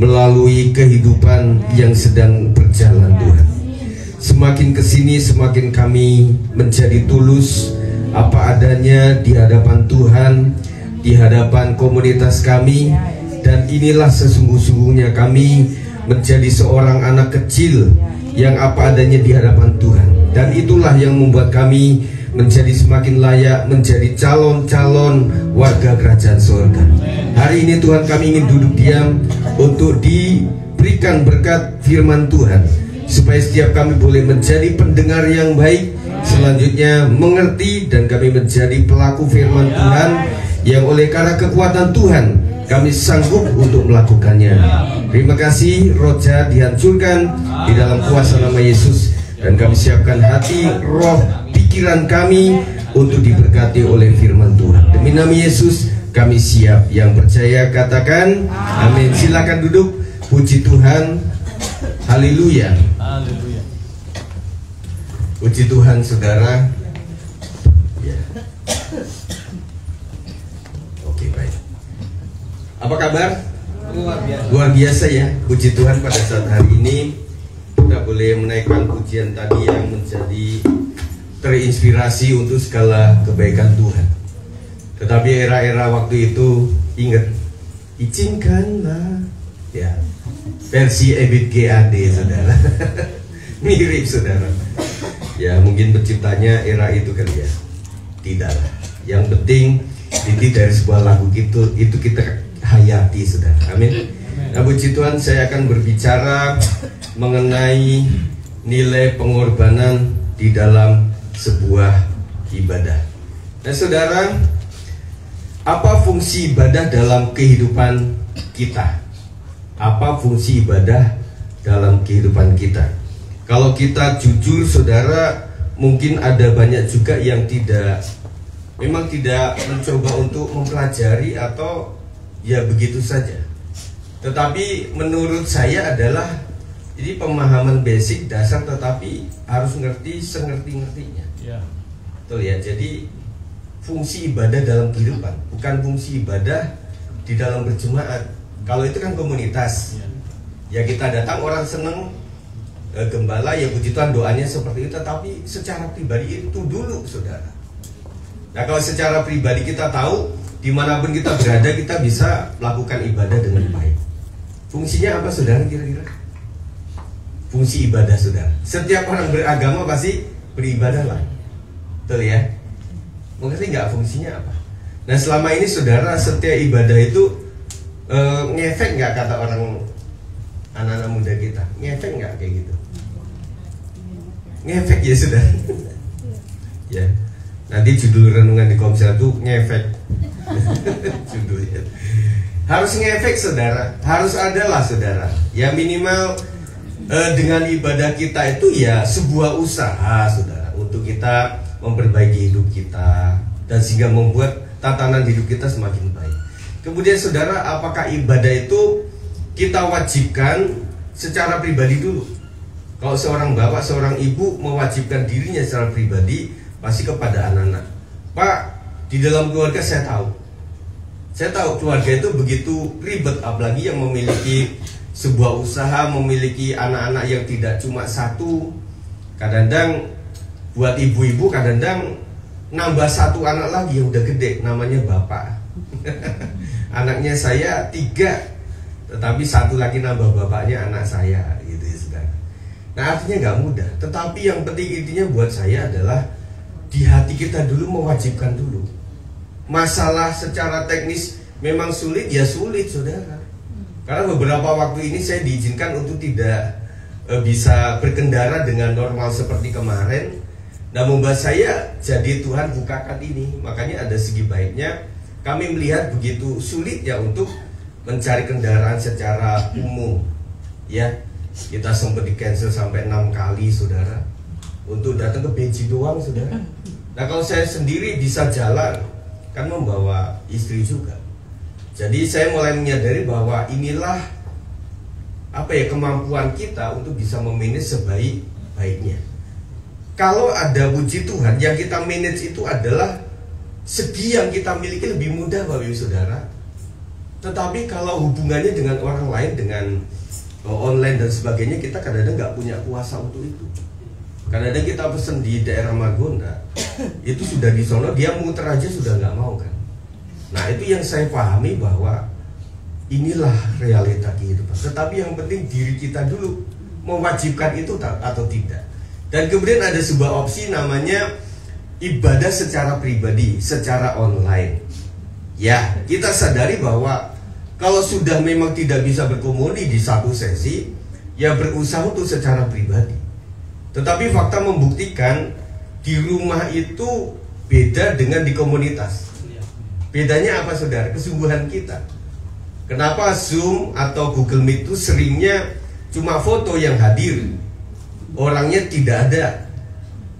melalui kehidupan yang sedang berjalan Tuhan. Semakin kesini semakin kami menjadi tulus apa adanya di hadapan Tuhan, di hadapan komunitas kami. Dan inilah sesungguh-sungguhnya kami menjadi seorang anak kecil yang apa adanya di hadapan Tuhan. Dan itulah yang membuat kami menjadi semakin layak menjadi calon-calon warga kerajaan surga. Hari ini Tuhan, kami ingin duduk diam untuk diberikan berkat firman Tuhan, supaya setiap kami boleh menjadi pendengar yang baik, selanjutnya mengerti, dan kami menjadi pelaku firman Tuhan yang oleh karena kekuatan Tuhan kami sanggup untuk melakukannya. Terima kasih, roh jahat dihancurkan di dalam kuasa nama Yesus, dan kami siapkan hati, roh, pikiran kami untuk diberkati oleh firman Tuhan. Demi nama Yesus kami siap. Yang percaya katakan amin. Silakan duduk. Puji Tuhan. Haleluya. Haleluya. Puji Tuhan, saudara. Ya. Oke, baik. Apa kabar? Luar biasa ya. Puji Tuhan, pada saat hari ini kita boleh menaikkan pujian tadi yang menjadi terinspirasi untuk segala kebaikan Tuhan. Tetapi era-era waktu itu, ingat, izinkanlah, ya, versi Ebit GAD, saudara. Mirip, saudara. Ya, mungkin penciptanya era itu kali ya. Tidaklah. Yang penting titik dari sebuah lagu itu kita hayati, saudara. Amin. Nah, puji Tuhan, saya akan berbicara mengenai nilai pengorbanan di dalam sebuah ibadah. Nah, saudara, apa fungsi ibadah dalam kehidupan kita? Apa fungsi ibadah dalam kehidupan kita? Kalau kita jujur, saudara, mungkin ada banyak juga yang memang tidak mencoba untuk mempelajari atau ya begitu saja. Tetapi menurut saya adalah jadi pemahaman basic dasar, tetapi harus ngerti sengerti-ngertinya. Ya. Betul ya. Jadi fungsi ibadah dalam kehidupan, bukan fungsi ibadah di dalam berjemaat. Kalau itu kan komunitas. Ya, kita datang orang seneng, gembala, ya puji Tuhan, doanya seperti itu. Tapi secara pribadi itu dulu, saudara. Nah, kalau secara pribadi kita tahu dimanapun kita berada, kita bisa melakukan ibadah dengan baik. Fungsinya apa, saudara, kira-kira? Fungsi ibadah, saudara. Setiap orang beragama pasti beribadah lah. Betul ya? Mengerti nggak fungsinya apa? Nah, selama ini, saudara, setiap ibadah itu ngefek nggak, kata orang anak-anak muda kita? Ngefek nggak kayak gitu? Ngefek ya, saudara. Ya. Nanti judul renungan di Komsel itu ngefek. Judulnya. Harus ngefek, saudara. Harus ada lah, saudara. Ya, minimal dengan ibadah kita itu ya sebuah usaha, saudara, untuk kita memperbaiki hidup kita, dan sehingga membuat tatanan hidup kita semakin baik. Kemudian, saudara, apakah ibadah itu kita wajibkan secara pribadi dulu? Kalau seorang bapak, seorang ibu mewajibkan dirinya secara pribadi, pasti kepada anak-anak. Pak, di dalam keluarga saya tahu keluarga itu begitu ribet, apalagi yang memiliki sebuah usaha, memiliki anak-anak yang tidak cuma satu. Kadang-kadang buat ibu-ibu, kadang-kadang nambah satu anak lagi yang udah gede, namanya bapak. Anaknya saya 3, tetapi satu lagi nambah bapaknya anak saya, gitu ya, saudara. Nah, artinya nggak mudah. Tetapi yang penting intinya buat saya adalah di hati kita dulu mewajibkan dulu. Masalah secara teknis memang sulit, ya sulit, saudara. Karena beberapa waktu ini saya diizinkan untuk tidak bisa berkendara dengan normal seperti kemarin. Nah, membuat saya jadi Tuhan bukakan ini. Makanya ada segi baiknya kami melihat begitu sulit ya untuk mencari kendaraan secara umum. Ya, kita sempat di cancel sampai 6 kali, saudara, untuk datang ke benci doang, saudara. Nah, kalau saya sendiri bisa jalan, kan membawa istri juga. Jadi saya mulai menyadari bahwa inilah kemampuan kita untuk bisa memanage sebaik-baiknya. Kalau ada puji Tuhan, yang kita manage itu adalah segi yang kita miliki lebih mudah, Bapak Ibu Saudara. Tetapi kalau hubungannya dengan orang lain, dengan online dan sebagainya, kita kadang-kadang nggak punya kuasa untuk itu. Kadang-kadang kita pesen di daerah Margonda, itu sudah di sono, dia muter aja sudah nggak mau kan. Nah itu yang saya pahami bahwa inilah realita kehidupan. Tetapi yang penting diri kita dulu mewajibkan itu atau tidak. Dan kemudian ada sebuah opsi namanya ibadah secara pribadi, secara online. Ya, kita sadari bahwa kalau sudah memang tidak bisa berkomuni di satu sesi, ya berusaha untuk secara pribadi. Tetapi fakta membuktikan di rumah itu beda dengan di komunitas. Bedanya apa saudara? Kesungguhan kita. Kenapa Zoom atau Google Meet itu seringnya cuma foto yang hadir, orangnya tidak ada.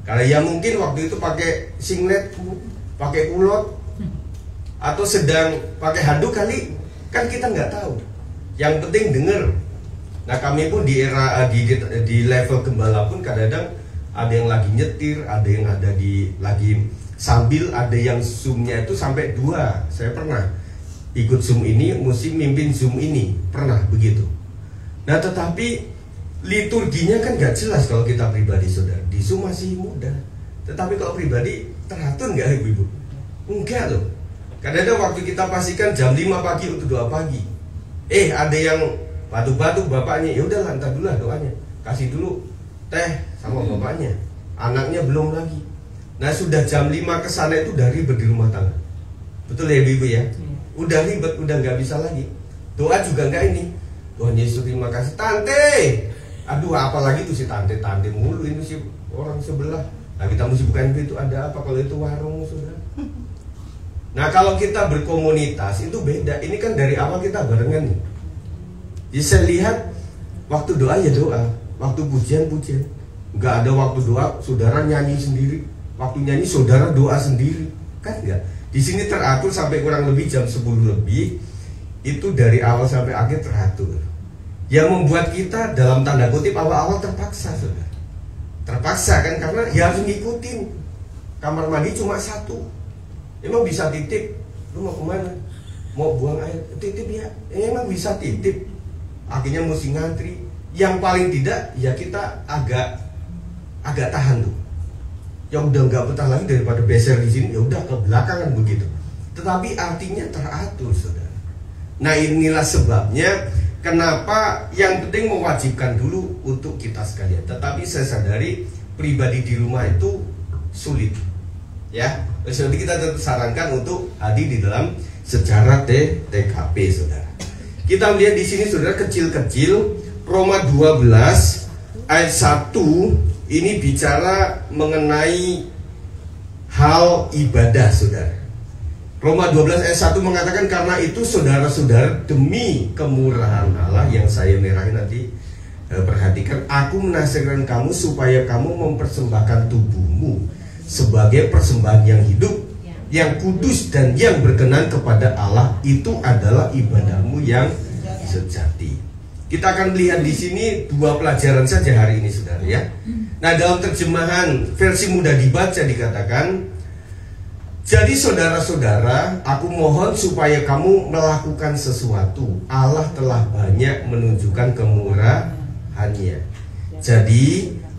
Karena ya mungkin waktu itu pakai singlet, pakai kulot, atau sedang pakai handuk kali, kan kita nggak tahu. Yang penting dengar. Nah kami pun di era di level gembala pun kadang-kadang ada yang lagi nyetir, ada yang ada di lagi sambil, ada yang zoomnya itu sampai 2. Saya pernah ikut zoom ini, mesti mimpin zoom ini, pernah begitu. Nah tetapi liturginya kan nggak jelas kalau kita pribadi saudara. Di zoom masih mudah, tetapi kalau pribadi teratur nggak ibu-ibu? Enggak loh. Kadang-kadang waktu kita pastikan jam 5 pagi untuk doa pagi, ada yang batuk-batuk bapaknya, ya udah lantar dulu lah doanya, kasih dulu teh sama bapaknya, anaknya belum lagi. Nah sudah jam 5 kesana itu udah ribet di rumah tangga. Betul ya ibu ya? Udah ribet, udah nggak bisa lagi. Doa juga nggak ini. Tuhan Yesus terima kasih. Tante, aduh apalagi tuh si tante mulu ini si orang sebelah. Nah kita mesti bukain pintu, ada apa kalau itu warung saudara? Nah kalau kita berkomunitas itu beda. Ini kan dari awal kita barengan nih. Jadi saya lihat waktu doa ya doa, waktu pujian. Nggak ada waktu doa saudara nyanyi sendiri, waktu nyanyi saudara doa sendiri, kan enggak. Di sini teratur sampai kurang lebih jam 10 lebih. Itu dari awal sampai akhir teratur. Yang membuat kita dalam tanda kutip awal-awal terpaksa saudara. Terpaksa kan, karena ya harus ngikutin. Kamar mandi cuma 1. Emang bisa titip, lu mau kemana? Mau buang air, titip ya. Emang bisa titip. Akhirnya mesti ngantri. Yang paling tidak, ya kita agak tahan tuh. Ya udah nggak betah lagi daripada beser di sini, ya udah ke belakangan begitu. Tetapi artinya teratur, saudara. Nah inilah sebabnya kenapa yang penting mewajibkan dulu untuk kita sekalian. Tetapi saya sadari pribadi di rumah itu sulit. Ya, jadi kita tetap sarankan untuk hadir di dalam secara TKP, saudara. Kita melihat di sini, saudara, kecil-kecil Roma 12 ayat 1 ini bicara mengenai hal ibadah, saudara. Roma 12 ayat 1 mengatakan, karena itu saudara-saudara, demi kemurahan Allah yang saya merahin nanti, perhatikan, aku menasihatkan kamu supaya kamu mempersembahkan tubuhmu sebagai persembahan yang hidup, yang kudus dan yang berkenan kepada Allah, itu adalah ibadahmu yang sejati. Kita akan melihat di sini 2 pelajaran saja hari ini, saudara ya. Nah, dalam terjemahan versi mudah dibaca dikatakan, jadi saudara-saudara, aku mohon supaya kamu melakukan sesuatu. Allah telah banyak menunjukkan kemurahannya. Jadi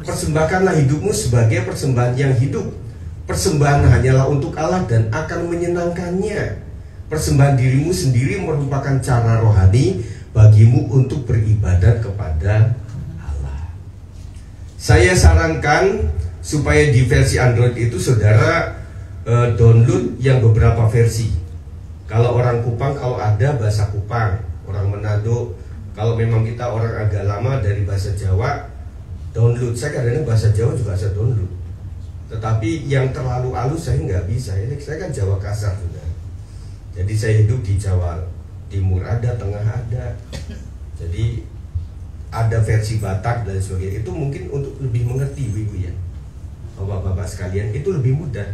persembahkanlah hidupmu sebagai persembahan yang hidup. Persembahan hanyalah untuk Allah dan akan menyenangkannya. Persembahan dirimu sendiri merupakan cara rohani bagimu untuk beribadat kepada Allah. Saya sarankan supaya di versi Android itu saudara download yang beberapa versi. Kalau orang Kupang, kalau ada bahasa Kupang. Orang Manado, kalau memang kita orang agak lama dari bahasa Jawa, download. Saya kadang-kadang bahasa Jawa juga saya download. Tetapi yang terlalu halus saya nggak bisa. Saya kan Jawa kasar sudah. Jadi saya hidup di Jawa Timur ada, Tengah ada. Jadi ada versi Batak dan sebagainya. Itu mungkin untuk lebih mengerti ibu ya, bapak-bapak sekalian, itu lebih mudah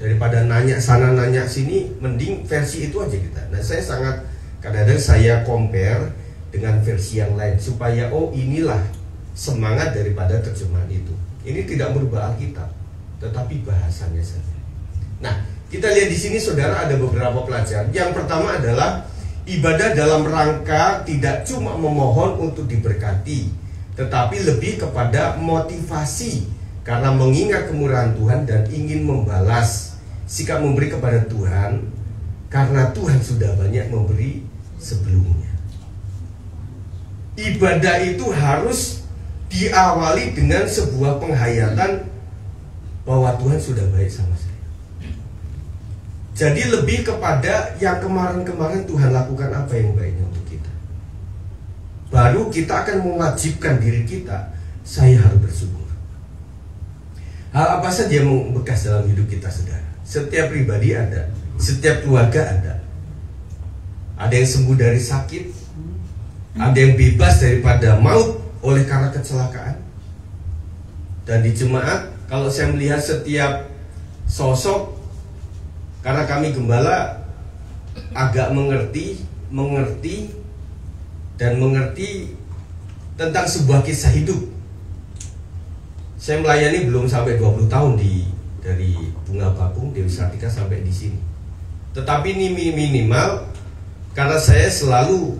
daripada nanya sana nanya sini. Mending versi itu aja kita. Nah saya sangat kadang-kadang saya compare dengan versi yang lain supaya inilah semangat daripada terjemahan itu. Ini tidak merubah Alkitab, tetapi bahasanya saja. Nah, kita lihat di sini saudara ada beberapa pelajaran. Yang pertama adalah Ibadah dalam rangka tidak cuma memohon untuk diberkati, tetapi lebih kepada motivasi karena mengingat kemurahan Tuhan dan ingin membalas sikap memberi kepada Tuhan karena Tuhan sudah banyak memberi sebelumnya. Ibadah itu harus diawali dengan sebuah penghayatan bahwa Tuhan sudah baik sama saya. Jadi lebih kepada yang kemarin-kemarin Tuhan lakukan apa yang baiknya untuk kita. Baru kita akan mewajibkan diri kita, saya harus bersyukur. Hal apa saja yang membekas dalam hidup kita, saudara? Setiap pribadi ada, setiap keluarga ada. Ada yang sembuh dari sakit, ada yang bebas daripada maut oleh karena kecelakaan. Dan di jemaat, kalau saya melihat setiap sosok, karena kami gembala agak mengerti tentang sebuah kisah hidup. Saya melayani belum sampai 20 tahun dari Bunga Bakung, Dewi Sartika sampai di sini. Tetapi ini minimal karena saya selalu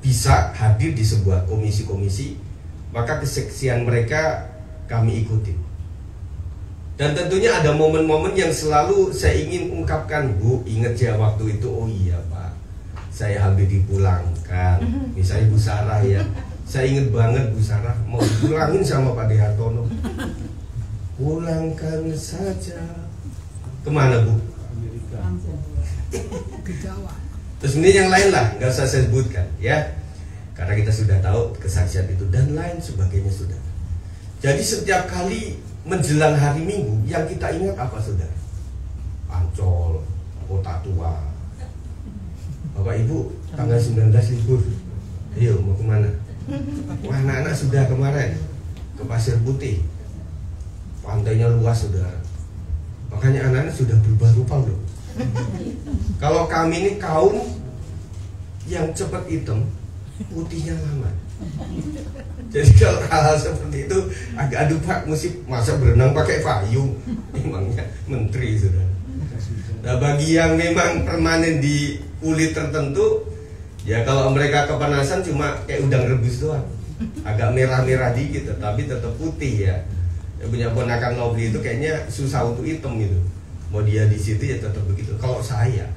bisa hadir di sebuah komisi-komisi, maka kesaksian mereka kami ikuti. Dan tentunya ada momen-momen yang selalu saya ingin ungkapkan. Bu, ingat ya waktu itu, oh iya Pak, saya hampir dipulangkan. Misalnya Bu Sarah ya, saya ingat banget Bu Sarah mau dipulangin sama Pak Dehartono. Pulangkan saja. Kemana Bu? Amerika. Ke Jawa. Terus ini yang lain lah, nggak usah saya sebutkan ya, karena kita sudah tahu kesaksian itu dan lain sebagainya sudah. Jadi setiap kali menjelang hari Minggu yang kita ingat apa, saudara? Ancol, Kota Tua. Bapak Ibu tanggal 19 libur. Ayo mau kemana? Wah, anak-anak sudah kemarin ke Pasir Putih. Pantainya luas, saudara. Makanya anak-anak sudah berubah rupa loh. Kalau kami ini kaum yang cepat hitam, putihnya lama. Jadi kalau hal-hal seperti itu agak aduh Pak, masa berenang pakai payung, memangnya menteri sudah. Nah bagi yang memang permanen di kulit tertentu, ya kalau mereka kepanasan cuma kayak udang rebus doang, agak merah-merah dikit, tetapi tetap putih ya. Ya punya ponakan Nobli itu kayaknya susah untuk hitam gitu. Mau dia di situ ya tetap begitu. Kalau saya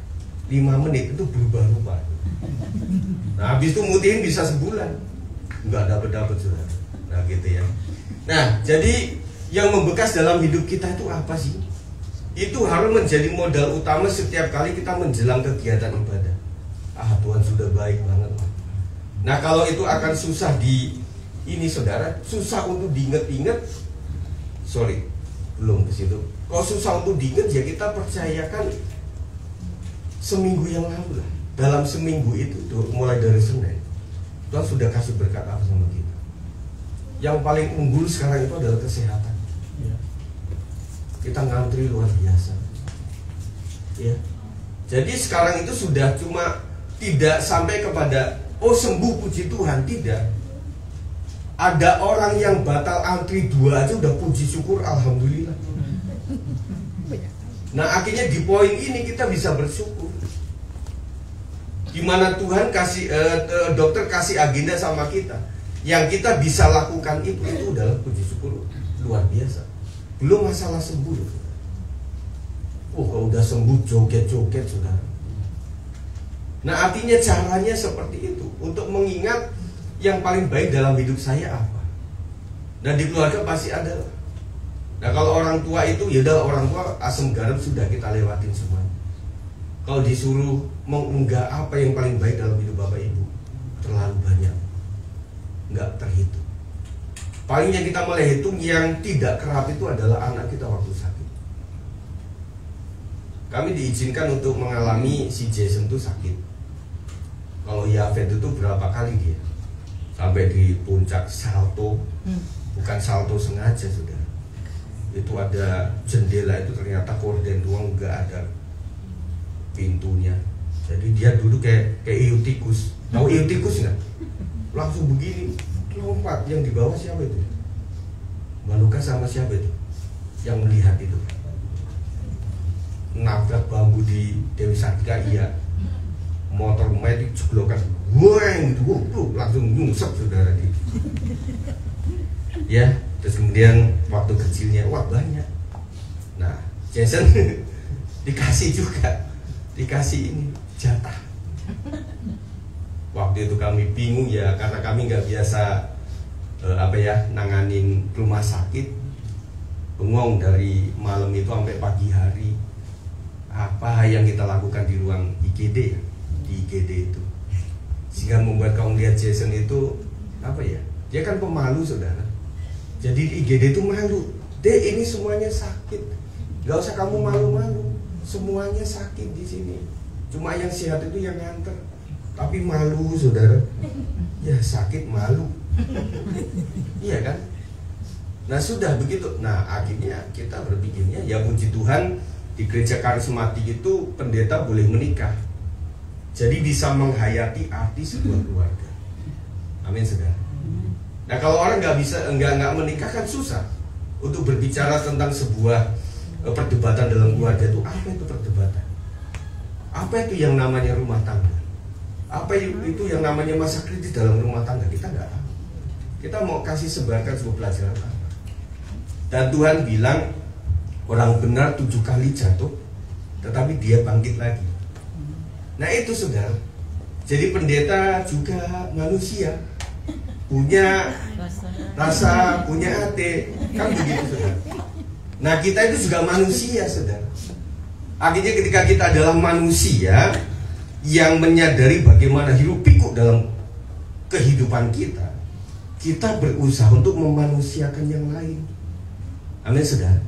5 menit itu berubah rupa. Nah habis itu mutihin bisa sebulan, nggak dapet sudah. Nah gitu ya. Nah jadi yang membekas dalam hidup kita itu apa sih? Itu harus menjadi modal utama setiap kali kita menjelang kegiatan ibadah. Ah Tuhan sudah baik banget. Nah kalau itu akan susah ini saudara, susah untuk diinget-inget. Sorry, belum ke situ. Kalau susah untuk diinget ya kita percayakan seminggu yang lalu lah. Dalam seminggu itu mulai dari Senin, Tuhan sudah kasih berkat apa sama kita. Yang paling unggul sekarang itu adalah kesehatan. Kita ngantri luar biasa. Ya. Jadi sekarang itu sudah cuma tidak sampai kepada oh sembuh puji Tuhan, tidak. Ada orang yang batal antri 2 aja udah puji syukur alhamdulillah. Nah akhirnya di poin ini kita bisa bersyukur. Dimana Tuhan kasih dokter kasih agenda sama kita, yang kita bisa lakukan itu adalah puji syukur luar biasa. Belum masalah sembuh. Kalau udah sembuh joget-joget sudah. Nah artinya caranya seperti itu untuk mengingat yang paling baik dalam hidup saya apa. Nah di keluarga pasti ada. Nah kalau orang tua itu ya udah, orang tua asam garam sudah kita lewatin semua. Kalau disuruh mengunggah apa yang paling baik dalam hidup Bapak Ibu, terlalu banyak, nggak terhitung. Paling yang kita mulai hitung yang tidak kerap itu adalah anak kita waktu sakit. Kami diizinkan untuk mengalami si Jason itu sakit. Kalau Yafet itu berapa kali dia sampai di puncak salto, bukan salto sengaja sudah. Itu ada jendela itu ternyata korden doang, nggak ada pintunya. Jadi dia duduk kayak iu tikus. Tahu iu tikus nggak? Langsung begini lompat. Yang di bawah siapa itu? Maluka sama siapa itu? Yang melihat itu nabrak bambu di Dewi Sartika, iya. motor metik jeglokan, weng gitu, langsung nyungsep saudara gitu. Ya, terus kemudian waktu kecilnya wah banyak. Nah, Jason dikasih ini jatah. Waktu itu kami bingung ya, karena kami nggak biasa nanganin rumah sakit. Bengong dari malam itu sampai pagi hari. Apa yang kita lakukan di ruang IGD, di IGD itu, sehingga membuat kamu lihat Jason itu dia kan pemalu saudara. Jadi di IGD itu malu. Ini semuanya sakit. Gak usah kamu malu-malu. Semuanya sakit di sini. Cuma yang sehat itu yang nganter. Tapi malu saudara. Ya sakit malu. Iya kan? Nah sudah begitu. Nah akhirnya kita berpikirnya ya puji Tuhan, di gereja karismatik itu pendeta boleh menikah. Jadi bisa menghayati arti sebuah keluarga. Amin saudara. Nah kalau orang nggak menikah kan susah untuk berbicara tentang sebuah perdebatan dalam keluarga itu. Apa itu perdebatan? Apa itu yang namanya rumah tangga? Apa itu yang namanya masa kritis dalam rumah tangga? Kita nggak tahu. Kita mau kasih sebarkan sebuah pelajaran apa? Dan Tuhan bilang orang benar 7 kali jatuh, tetapi dia bangkit lagi. Nah itu saudara. Jadi pendeta juga manusia, punya rasa, punya hati, kan begitu saudara. Nah kita itu juga manusia saudara. Akhirnya ketika kita adalah manusia yang menyadari bagaimana hiruk pikuk dalam kehidupan kita, kita berusaha untuk memanusiakan yang lain. Amin saudara.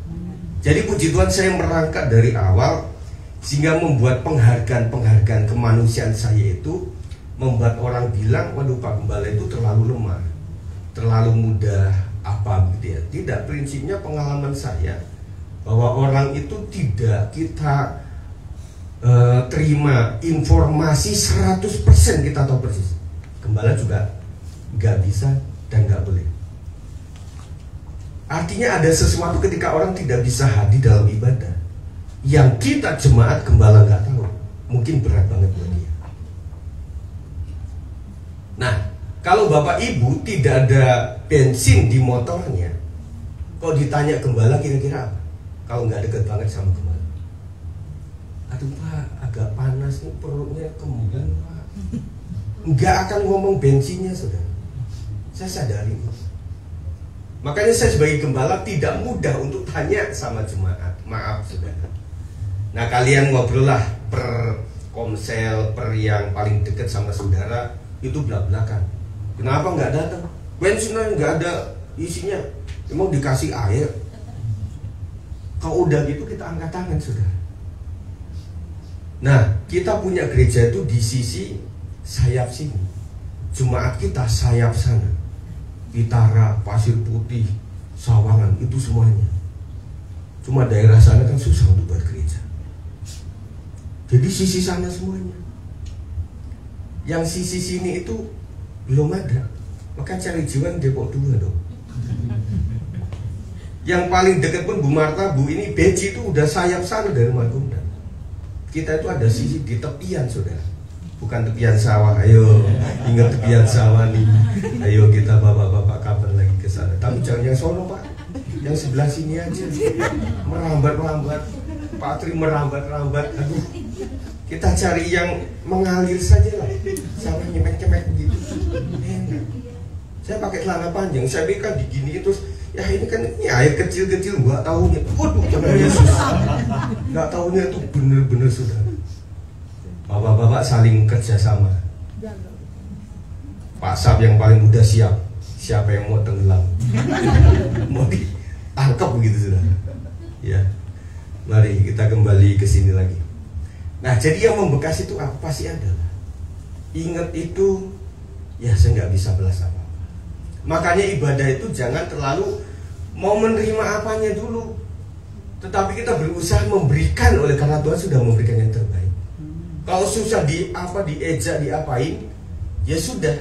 Jadi puji Tuhan saya merangkak dari awal, sehingga membuat penghargaan kemanusiaan saya itu membuat orang bilang, waduh Pak Gembala itu terlalu lemah, terlalu mudah apa gitu ya. Tidak, prinsipnya pengalaman saya bahwa orang itu tidak kita terima informasi 100% kita tahu persis. Gembala juga nggak bisa dan nggak boleh. Artinya ada sesuatu ketika orang tidak bisa hadir dalam ibadah yang kita jemaat gembala nggak tahu, mungkin berat banget buat dia. Nah, kalau bapak ibu tidak ada bensin di motornya, kalau ditanya gembala kira-kira apa? Kalau nggak deket banget sama gembala, aduh Pak, agak panas nih perutnya kembung Pak. Nggak akan ngomong bensinnya saudara. Saya sadari. Makanya saya sebagai gembala tidak mudah untuk tanya sama jemaat. Maaf saudara. Nah kalian ngobrol lah per komsel, per yang paling dekat sama saudara, itu belak-belakan. Kenapa nggak datang? Bensinnya nggak ada isinya, emang dikasih air. Kalau udah gitu kita angkat tangan saudara. Nah kita punya gereja itu di sisi sayap sini, jemaat kita sayap sana. Bitara, Pasir Putih, Sawangan, itu semuanya. Cuma daerah sana kan susah untuk buat gereja. Jadi sisi sana semuanya. Yang sisi sini itu belum ada. Maka cari jiwa Depok 2 dong. Yang paling dekat pun Bu Marta, Bu ini Beji itu udah sayap sana dari Magunda. Kita itu ada sisi di tepian saudara. Bukan tepian sawah, ayo ingat tepian sawah nih. Ayo kita bapak-bapak kapan lagi ke sana. Tapi jangan yang sono Pak, yang sebelah sini aja. Merambat-rambat, Pak Tri merambat-rambat. Aduh, kita cari yang mengalir saja lah. Sawah nyemek-nyemek gitu. Enak. Saya pakai celana panjang, saya kan digini terus. Ya ini kan ini air kecil-kecil, nggak tahunya. Waduh, jangan Yesus. Nggak tahunya itu bener-bener sudah. Bapak-bapak saling kerjasama. Pak Sab yang paling muda siap. Siapa yang mau tenggelam? Mau ditangkap begitu sudah. Ya, mari kita kembali ke sini lagi. Nah, jadi yang membekas itu apa sih adalah ingat itu, ya saya nggak bisa belas apa. Makanya ibadah itu jangan terlalu mau menerima apanya dulu, tetapi kita berusaha memberikan oleh karena Tuhan sudah memberikan yang terbaik. Kalau susah diejak, diapain, ya sudah.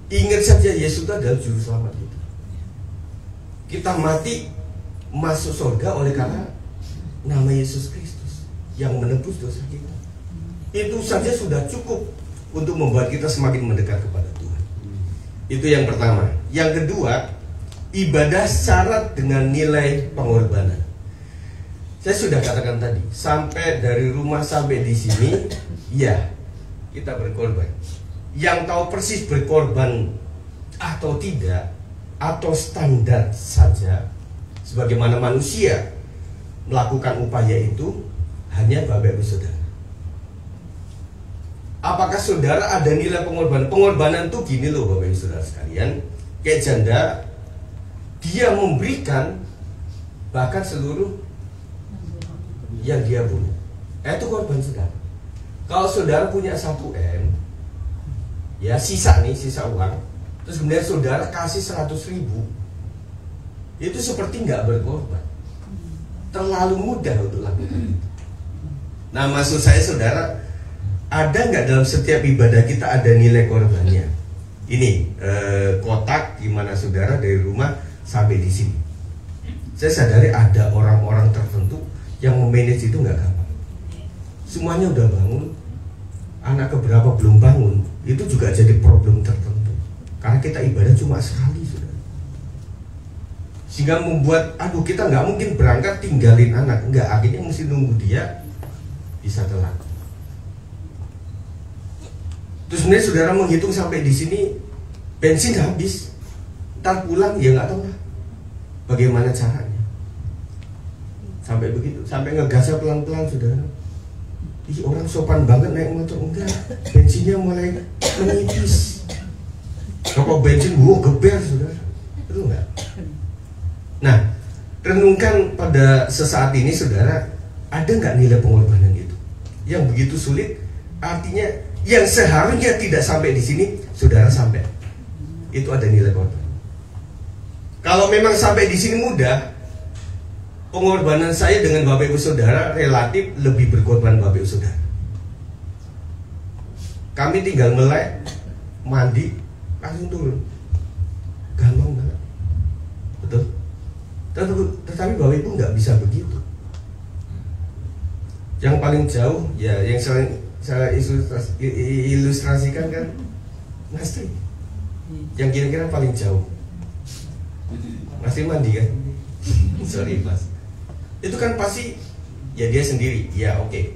Ingat saja Yesus itu adalah juru selamat kita. Kita mati masuk surga oleh karena nama Yesus Kristus yang menebus dosa kita. Itu saja sudah cukup untuk membuat kita semakin mendekat kepada Tuhan. Itu yang pertama. Yang kedua, ibadah syarat dengan nilai pengorbanan. Saya sudah katakan tadi, sampai dari rumah sampai di sini, ya kita berkorban. Yang tahu persis berkorban atau tidak, atau standar saja, sebagaimana manusia melakukan upaya itu, hanya Bapak Ibu Saudara. Apakah saudara ada nilai pengorbanan? Pengorbanan tuh gini loh Bapak Ibu Saudara sekalian. Kayak janda, dia memberikan bahkan seluruh yang dia punya. Itu korban saudara. Kalau saudara punya 1M, ya sisa uang, terus kemudian saudara kasih 100.000, itu seperti nggak berkorban. Terlalu mudah untuk lakukan. Nah, maksud saya saudara, ada nggak dalam setiap ibadah kita ada nilai korbannya? Ini kotak gimana saudara dari rumah sampai di sini. Saya sadari ada orang-orang tertentu yang memanage itu nggak gampang. Semuanya udah bangun, anak keberapa belum bangun, itu juga jadi problem tertentu. Karena kita ibadah cuma sekali saudara. Sehingga membuat, kita nggak mungkin berangkat tinggalin anak, nggak, akhirnya mesti nunggu dia bisa telat. Terus sebenarnya saudara menghitung sampai di sini bensin habis, ntar pulang ya nggak tahu lah bagaimana caranya. Sampai begitu, sampai ngegasnya pelan-pelan saudara. Ih, orang sopan banget naik motor, enggak, bensinnya mulai menipis. Kalau bensin, geber saudara, itu enggak. Nah, renungkan pada sesaat ini saudara, ada nggak nilai pengorbanan itu yang begitu sulit? Artinya yang seharusnya tidak sampai di sini, saudara sampai. Itu ada nilai korban. Kalau memang sampai di sini mudah, pengorbanan saya dengan Bapak Ibu Saudara relatif lebih berkorban Bapak Ibu Saudara. Kami tinggal melek, mandi, langsung turun. Gampang banget. Betul? Tetapi Bapak Ibu nggak bisa begitu. Yang paling jauh, ya yang saya ilustrasikan kan Mas Tri. Yang kira-kira paling jauh masih mandi kan? Sorry Mas. Itu kan pasti ya dia sendiri, ya oke.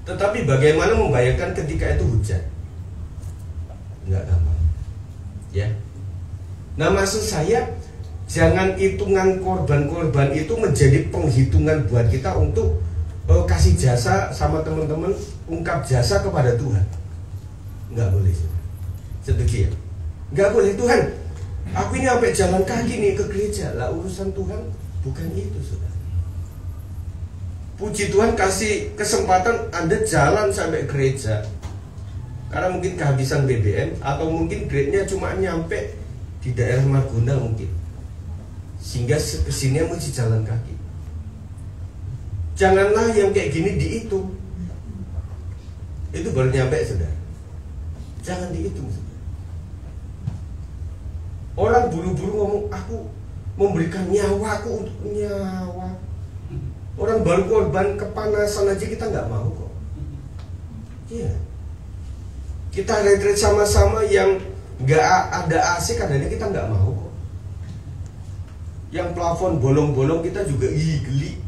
Tetapi bagaimana membayangkan ketika itu hujan? Nggak gampang, ya. Nah maksud saya, jangan hitungan korban-korban itu menjadi penghitungan buat kita untuk kasih jasa sama teman-teman, ungkap jasa kepada Tuhan. Nggak boleh. Setuju ya? Nggak boleh. Tuhan, aku ini sampai jalan kaki nih ke gereja. Lah urusan Tuhan bukan itu saudara. Puji Tuhan kasih kesempatan Anda jalan sampai gereja, karena mungkin kehabisan BBM, atau mungkin grade-nya cuma nyampe di daerah Marguna mungkin, sehingga kesini mesti jalan kaki. Janganlah yang kayak gini dihitung. Itu baru nyampe saudara. Jangan dihitung saudara. Orang buru-buru ngomong, aku memberikan nyawaku untuk nyawa. Orang baru korban kepanasan aja kita nggak mau kok. Iya. Kita retreat sama-sama yang nggak ada AC, kadang-kadang kita nggak mau kok. Yang plafon bolong-bolong kita juga geli.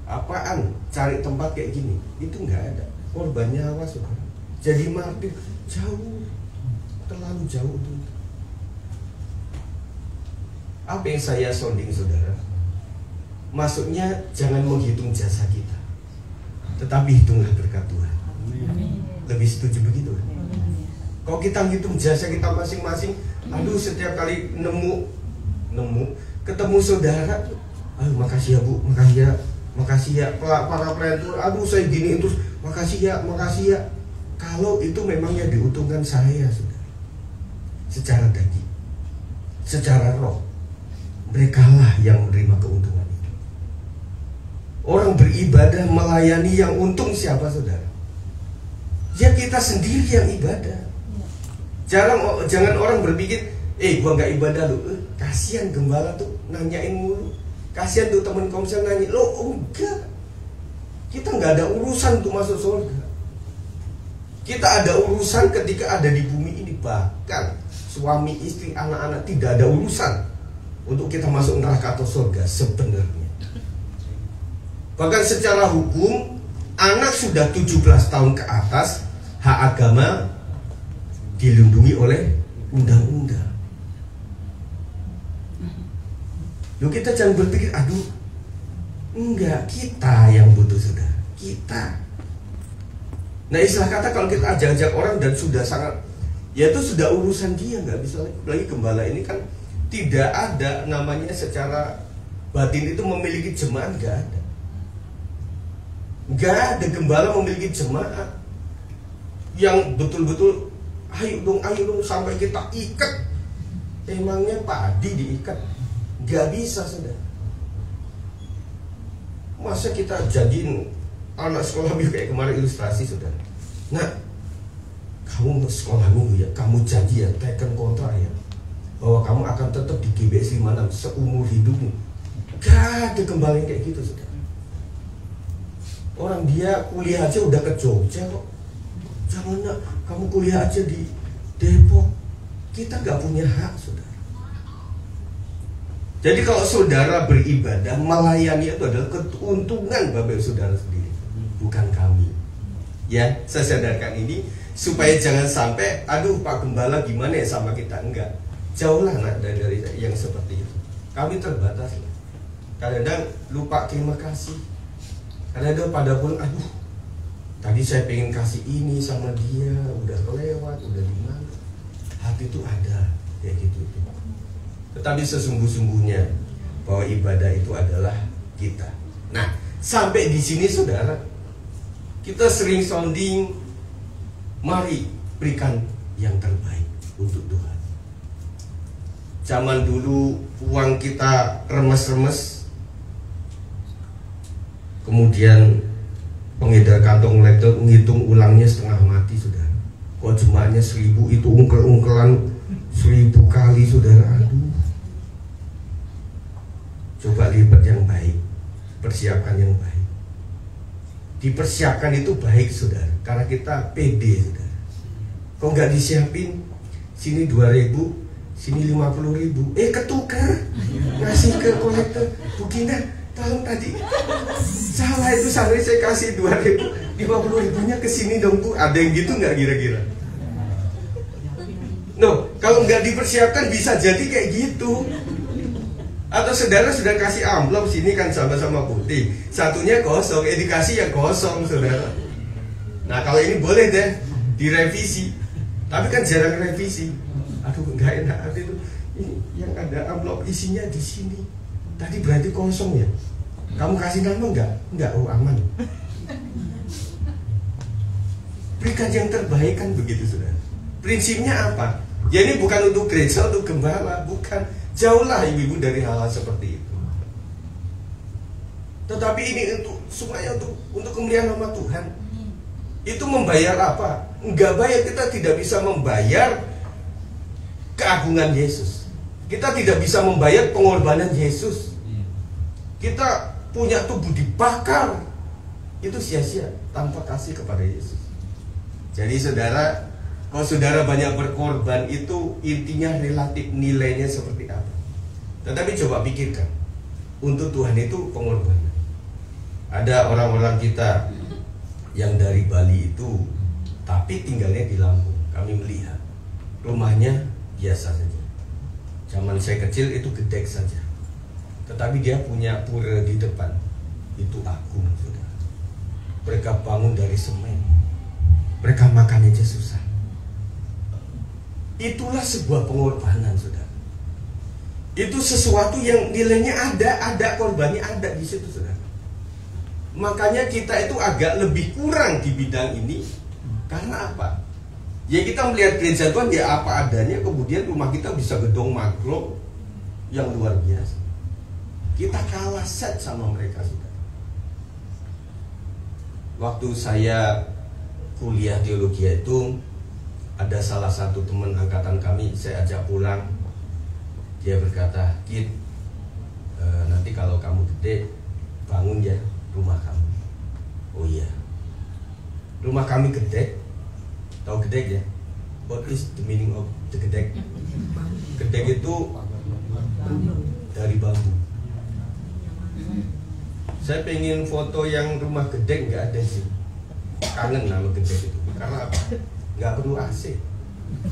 Apaan? Cari tempat kayak gini? Itu nggak ada. Korban nyawa saudara. Jadi martir jauh, terlalu jauh tuh. Apa yang saya sounding saudara? Maksudnya jangan menghitung jasa kita, tetapi hitunglah berkat Tuhan. Lebih setuju begitu? Kalau kita hitung jasa kita masing-masing, setiap kali nemu ketemu saudara, makasih ya Bu, makasih ya para pelayan, saya gini terus, makasih ya. Kalau itu memangnya diuntungkan saya saudara, secara daging, secara roh, merekalah yang menerima keuntungan itu. Orang beribadah melayani yang untung siapa saudara? Ya kita sendiri yang ibadah. Jangan orang berpikir, gua nggak ibadah lu, kasihan gembala tuh nanyain mulu, kasihan tuh temen komsel nanya, lo enggak, kita nggak ada urusan untuk masuk surga. Kita ada urusan ketika ada di bumi ini. Bahkan suami, istri, anak-anak tidak ada urusan untuk kita masuk neraka atau surga sebenarnya. Bahkan secara hukum, anak sudah 17 tahun ke atas, hak agama dilindungi oleh undang-undang. Loh, kita jangan berpikir, aduh, enggak, kita yang butuh, saudara. Kita. Nah, istilah kata kalau kita ajak-ajak orang dan sudah sangat, ya itu sudah urusan dia, nggak bisa lagi. Apalagi gembala ini kan tidak ada namanya secara batin itu memiliki jemaat, nggak ada. Nggak ada gembala memiliki jemaat yang betul-betul ayo dong sampai kita ikat. Emangnya padi diikat? Nggak bisa, saudara. Masa kita jadiin anak sekolah minggu kayak kemarin ilustrasi, saudara. Nah, kamu sekolah minggu ya, kamu janji ya, teken kontrak ya, bahwa kamu akan tetap di GBS 56 seumur hidupmu. Gak ada gembala yang kayak gitu, saudara. Orang dia kuliah aja udah ke Jogja kok. Jangan, kamu kuliah aja di Depok. Kita gak punya hak, saudara. Jadi kalau saudara beribadah, melayani itu adalah keuntungan Bapak saudara sendiri, bukan kami. Ya, saya sadarkan ini supaya jangan sampai, aduh Pak Gembala gimana ya sama kita. Enggak, jauhlah dari yang seperti itu. Kami terbatas. Kadang-kadang lupa terima kasih. Kadang-kadang pada pun, aduh, tadi saya pengen kasih ini sama dia, udah kelewat, udah di mana. Hati itu ada kayak gitu. Tetapi sesungguh-sungguhnya bahwa ibadah itu adalah kita. Nah, sampai di sini saudara, kita sering sounding, mari berikan yang terbaik untuk Tuhan. Zaman dulu uang kita remes-remes, kemudian pengedar kantong laptop menghitung ulangnya setengah mati, saudara. Kok jemaahnya 1000 itu ungkel-ungkelan 1000 kali, saudara. Aduh. Coba lipat yang baik, persiapkan yang baik. Dipersiapkan itu baik, saudara, karena kita pede, saudara. Kok nggak disiapin, sini 2000, sini 50.000, ketukar, ngasih ke kolektor. Bu Gina, tolong tadi salah itu, sehari saya kasih 2000, 50.000-nya ke sini dong Bu. Ada yang gitu nggak kira-kira? No, kalau nggak dipersiapkan bisa jadi kayak gitu. Atau saudara sudah kasih amplop, sini kan sama-sama putih, satunya kosong, dikasih yang kosong, saudara. Nah, kalau ini boleh deh direvisi, tapi kan jarang revisi. Aduh, nggak enak itu. Ini yang ada amplop isinya di sini. Tadi berarti kosong ya. Kamu kasih nama nggak? Nggak, oh aman. Berikan yang terbaik kan begitu, saudara. Prinsipnya apa? Ya ini bukan untuk gereja, untuk gembala, bukan. Jauhlah ibu-ibu dari hal-hal seperti itu. Tetapi ini untuk semuanya untuk kemuliaan nama Tuhan. Itu membayar apa? Enggak bayar, kita tidak bisa membayar keagungan Yesus. Kita tidak bisa membayar pengorbanan Yesus. Kita punya tubuh dibakar, itu sia-sia tanpa kasih kepada Yesus. Jadi saudara, kalau saudara banyak berkorban itu intinya relatif nilainya seperti apa. Tetapi coba pikirkan, untuk Tuhan itu pengorbanan. Ada orang-orang kita yang dari Bali itu, tapi tinggalnya di Lampung. Kami melihat rumahnya biasa saja. Zaman saya kecil itu gedek saja. Tetapi dia punya pura di depan, itu agung, saudara. Mereka bangun dari semen, mereka makan aja susah. Itulah sebuah pengorbanan, saudara. Itu sesuatu yang nilainya ada korbannya ada di situ, saudara. Makanya kita itu agak lebih kurang di bidang ini. Karena apa? Ya kita melihat gereja Tuhan ya apa adanya, kemudian rumah kita bisa gedung makro yang luar biasa. Kita kalah set sama mereka, saudara. Waktu saya kuliah teologi itu, ada salah satu teman angkatan kami, saya ajak pulang. Dia berkata, Kit, nanti kalau kamu gede, bangun ya rumah kamu. Oh iya, rumah kami gede, Tahu gedek ya? What is the meaning of the gedek? Gedek itu dari bambu. Saya pengen foto yang rumah gedek, nggak ada sih. Kangen nama gedek itu. Karena apa? Nggak perlu AC.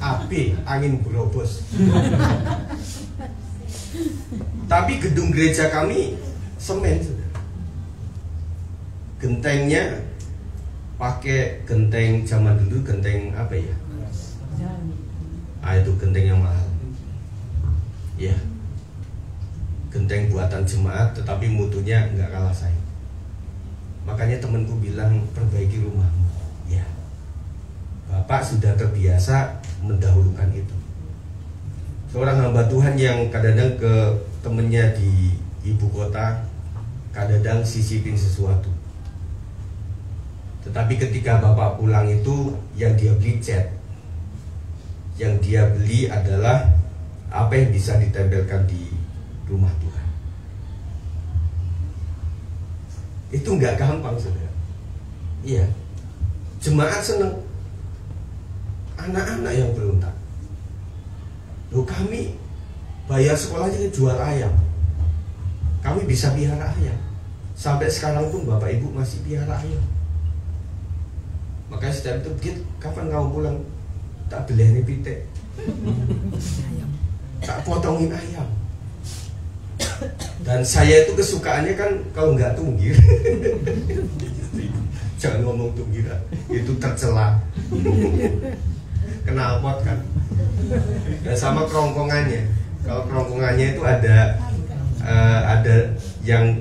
AP, angin berobos. Tapi gedung gereja kami semen, saudara. Gentengnya pakai genteng zaman dulu, genteng apa ya? Itu genteng yang mahal. Ya, genteng buatan jemaat, tetapi mutunya nggak kalah saing. Makanya temanku bilang, perbaiki rumahmu. Ya, Bapak sudah terbiasa mendahulukan itu. Seorang hamba Tuhan yang kadang-kadang ke temennya di ibu kota, kadang-kadang sisipin sesuatu. Tetapi ketika Bapak pulang itu, yang dia beli cat, yang dia beli adalah apa yang bisa ditempelkan di rumah Tuhan. Itu nggak gampang, saudara. Iya, jemaat senang, anak-anak yang berontak. Loh, kami bayar sekolahnya jual ayam, kami bisa piara ayam. Sampai sekarang pun Bapak Ibu masih piara ayam. Makanya setiap itu, Git, kapan kamu pulang? Tak beli pitek, tak potongin ayam. Dan saya itu kesukaannya kan kalau nggak tunggir. Jangan ngomong tunggir, itu tercela. Knalpot kan. Dan sama kerongkongannya. Kalau kerongkongannya itu ada yang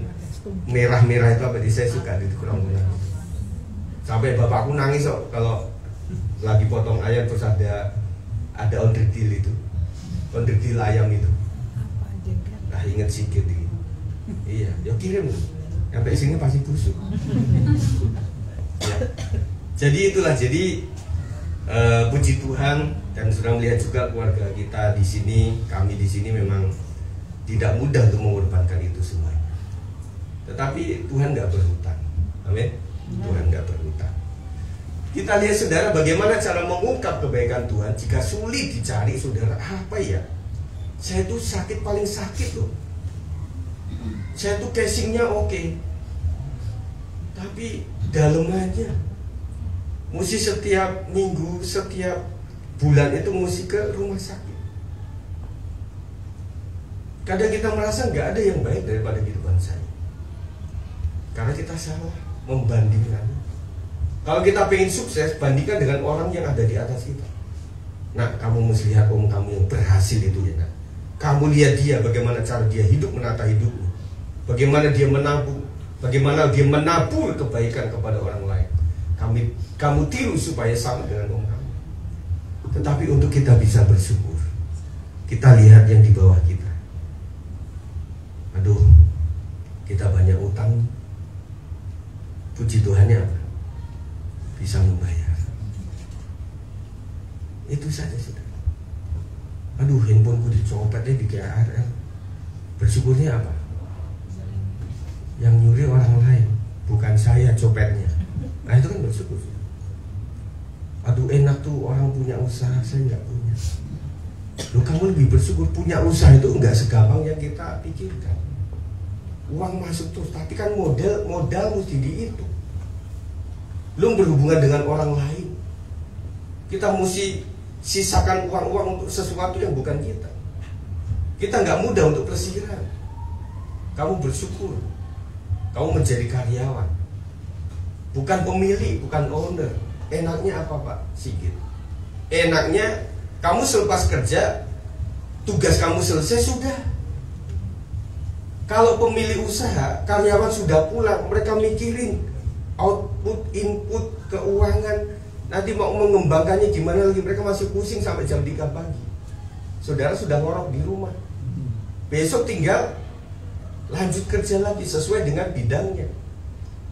merah-merah itu apa? Saya suka di kerongkongan. Sampai bapakku nangis kok kalau lagi potong ayam terus ada onderdil itu, onderdil ayam itu. Nah, inget sikit gitu. Iya, ya kirim. Sampai sini pasti busuk. Ya. Jadi itulah, puji Tuhan, dan sudah melihat juga keluarga kita di sini, kami di sini memang tidak mudah untuk mengorbankan itu semuanya. Tetapi Tuhan nggak berhutang. Amin. Tuhan nggak berhutang. Kita lihat, saudara, bagaimana cara mengungkap kebaikan Tuhan jika sulit dicari, saudara. Apa ya? Saya tuh sakit, paling sakit loh. Saya tuh casingnya oke, tapi dalemannya mesti setiap minggu, setiap bulan itu mesti ke rumah sakit. Kadang kita merasa nggak ada yang baik daripada kehidupan saya, karena kita salah membandingkan. Kalau kita pengen sukses, bandingkan dengan orang yang ada di atas kita. Nah, kamu mesti lihat om kamu yang berhasil itu ya. Nah, kamu lihat dia, bagaimana cara dia hidup, menata hidupnya, bagaimana dia menabung, bagaimana dia menabur kebaikan kepada orang lain. Kamu tiru supaya sama dengan om kamu. Tetapi untuk kita bisa bersyukur, kita lihat yang di bawah kita. Aduh, kita banyak utang. Puji Tuhannya apa? Bisa membayar. Itu saja, saudara. Aduh, handphoneku dicopet deh di KRL. Bersyukurnya apa? Yang nyuri orang lain, bukan saya copetnya. Nah, itu kan bersyukur. Aduh, enak tuh orang punya usaha, saya nggak punya. Loh, kamu lebih bersyukur. Punya usaha itu nggak segampang yang kita pikirkan. Uang masuk terus, tapi kan modal mesti dihitung. Belum berhubungan dengan orang lain. Kita mesti sisakan uang-uang untuk sesuatu yang bukan kita. Kita nggak mudah untuk pelesiran. Kamu bersyukur, kamu menjadi karyawan, bukan pemilik, bukan owner. Enaknya apa, Pak Sigit? Enaknya kamu selepas kerja, tugas kamu selesai sudah. Kalau pemilik usaha, karyawan sudah pulang, mereka mikirin output, input, keuangan, nanti mau mengembangkannya gimana lagi, mereka masih pusing sampai jam 3 pagi. Saudara sudah ngorok di rumah, besok tinggal lanjut kerja lagi sesuai dengan bidangnya.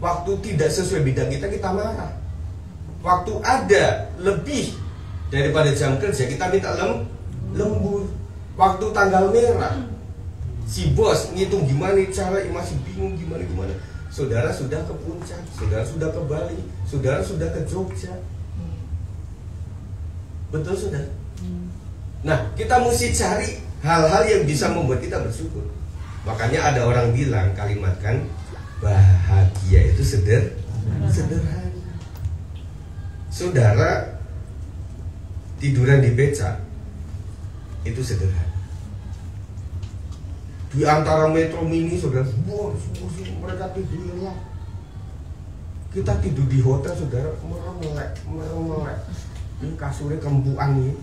Waktu tidak sesuai bidang kita marah. Waktu ada lebih daripada jam kerja, kita minta lembur. Waktu tanggal merah, si bos ngitung gimana cara, masih bingung gimana. Saudara sudah ke puncak, saudara sudah ke Bali, saudara sudah ke Jogja. Betul sudah. Nah, kita mesti cari hal-hal yang bisa membuat kita bersyukur. Makanya ada orang bilang kalimat kan, bahagia itu sederhana. Saudara tiduran di becak itu sederhana. Di antara metro mini saudara, mereka tidur lah. Kita tidur di hotel saudara, merem-melek. Ini kasurnya kempuan nih.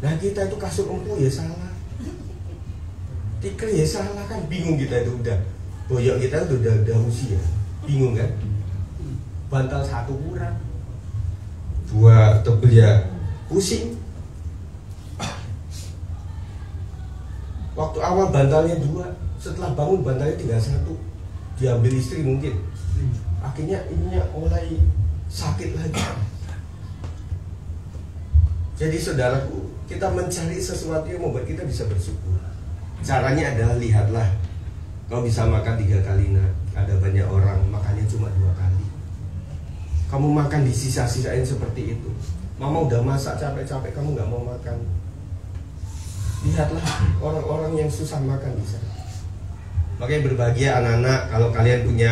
Nah kita itu kasur empu ya salah, tikar ya salah kan, bingung kita itu udah. Boyok kita udah usia, bingung kan. Bantal satu kurang, dua tebel ya pusing. Waktu awal bantalnya dua, setelah bangun bantalnya tinggal satu, diambil istri mungkin. Akhirnya ininya mulai sakit lagi. Jadi saudaraku, kita mencari sesuatu yang membuat kita bisa bersyukur. Caranya adalah lihatlah, kau bisa makan 3 kali nak. Ada banyak orang makannya cuma 2 kali. Kamu makan disisa-sisain seperti itu. Mama udah masak capek-capek, kamu nggak mau makan. Lihatlah orang-orang yang susah makan di sana. Makanya berbahagia anak-anak kalau kalian punya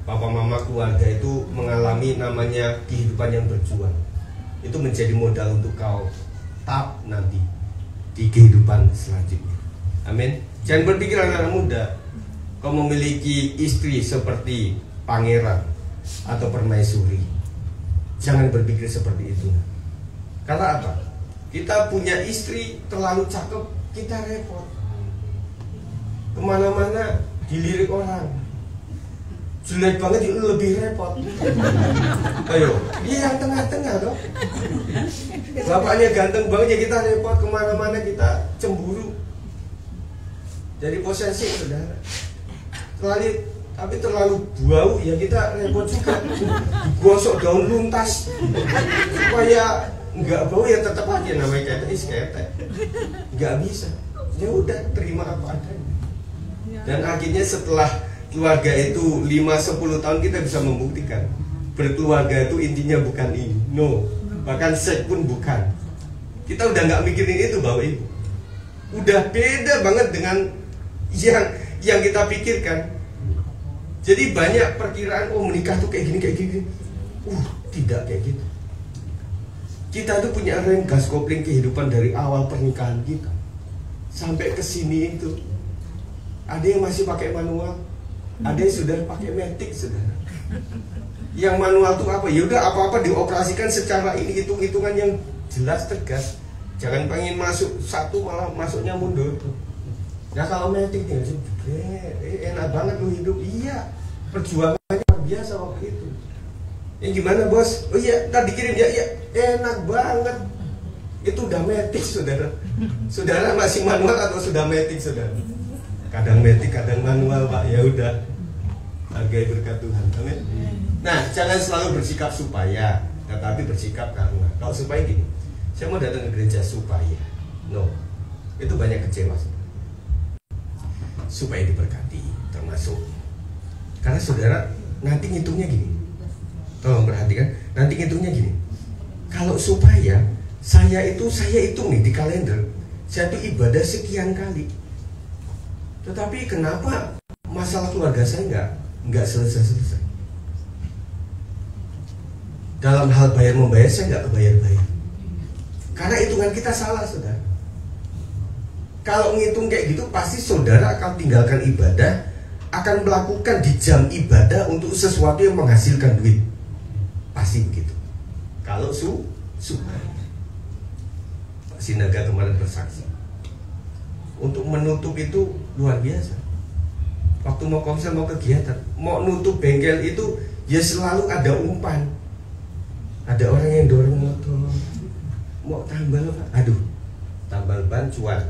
papa mama keluarga itu mengalami namanya kehidupan yang berjuang. Itu menjadi modal untuk kau tap nanti di kehidupan selanjutnya. Amin. Jangan berpikir anak-anak muda kau memiliki istri seperti pangeran atau permaisuri. Jangan berpikir seperti itu. Karena apa? Kita punya istri terlalu cakep, kita repot. Kemana-mana dilirik orang. Jelek banget itu lebih repot. Ayo, dia yang tengah-tengah dong. Bapaknya ganteng banget ya kita repot, kemana-mana kita cemburu. Jadi posesif saudara. Tapi terlalu bau ya kita repot juga. Gosok daun luntas supaya nggak bau ya tetap aja namanya ketek. Nggak bisa. Ya udah terima apa adanya. Dan akhirnya setelah keluarga itu 5-10 tahun kita bisa membuktikan berkeluarga itu intinya bukan ini, no, bahkan seks pun bukan. Kita udah nggak mikirin itu Bapak Ibu. Udah beda banget dengan yang kita pikirkan. Jadi banyak perkiraan menikah tuh kayak gini. Tidak kayak gitu. Kita tuh punya rem gas kopling kehidupan dari awal pernikahan kita sampai ke sini itu. Ada yang masih pakai manual, ada yang sudah pakai matic saudara. Yang manual tuh apa? Ya udah apa-apa dioperasikan secara ini, hitung-hitungan yang jelas tegas. Jangan pengen masuk satu malah masuknya mundur. Nah kalau matic tinggal enak banget lu hidup. Iya, perjuangannya luar biasa waktu itu. Yang gimana bos? Oh iya, tadi dikirim ya, iya, enak banget. Itu udah matic saudara. Saudara masih manual atau sudah matic saudara? Kadang matic, kadang manual pak. Ya udah, hargai berkat Tuhan. Amin. Nah, jangan selalu bersikap supaya, tetapi bersikap karena. Kalau supaya gini, saya mau datang ke gereja supaya, no, itu banyak kecewa. Supaya diberkati, termasuk. Karena saudara nanti ngitungnya gini. Tolong perhatikan, nanti ngitungnya gini. Kalau supaya saya hitung nih di kalender, saya itu ibadah sekian kali. Tetapi kenapa masalah keluarga saya nggak selesai? Dalam hal bayar membayar saya nggak kebayar-bayar. Karena hitungan kita salah, saudara. Kalau ngitung kayak gitu pasti saudara akan tinggalkan ibadah, akan melakukan di jam ibadah untuk sesuatu yang menghasilkan duit. Pasti begitu. Kalau suka. Pak Sinaga kemarin bersaksi. Untuk menutup itu luar biasa. Waktu mau komsel, mau kegiatan, mau nutup bengkel itu ya selalu ada umpan. Ada orang yang dorong motor, mau tambal pak, aduh, tambal ban cuan.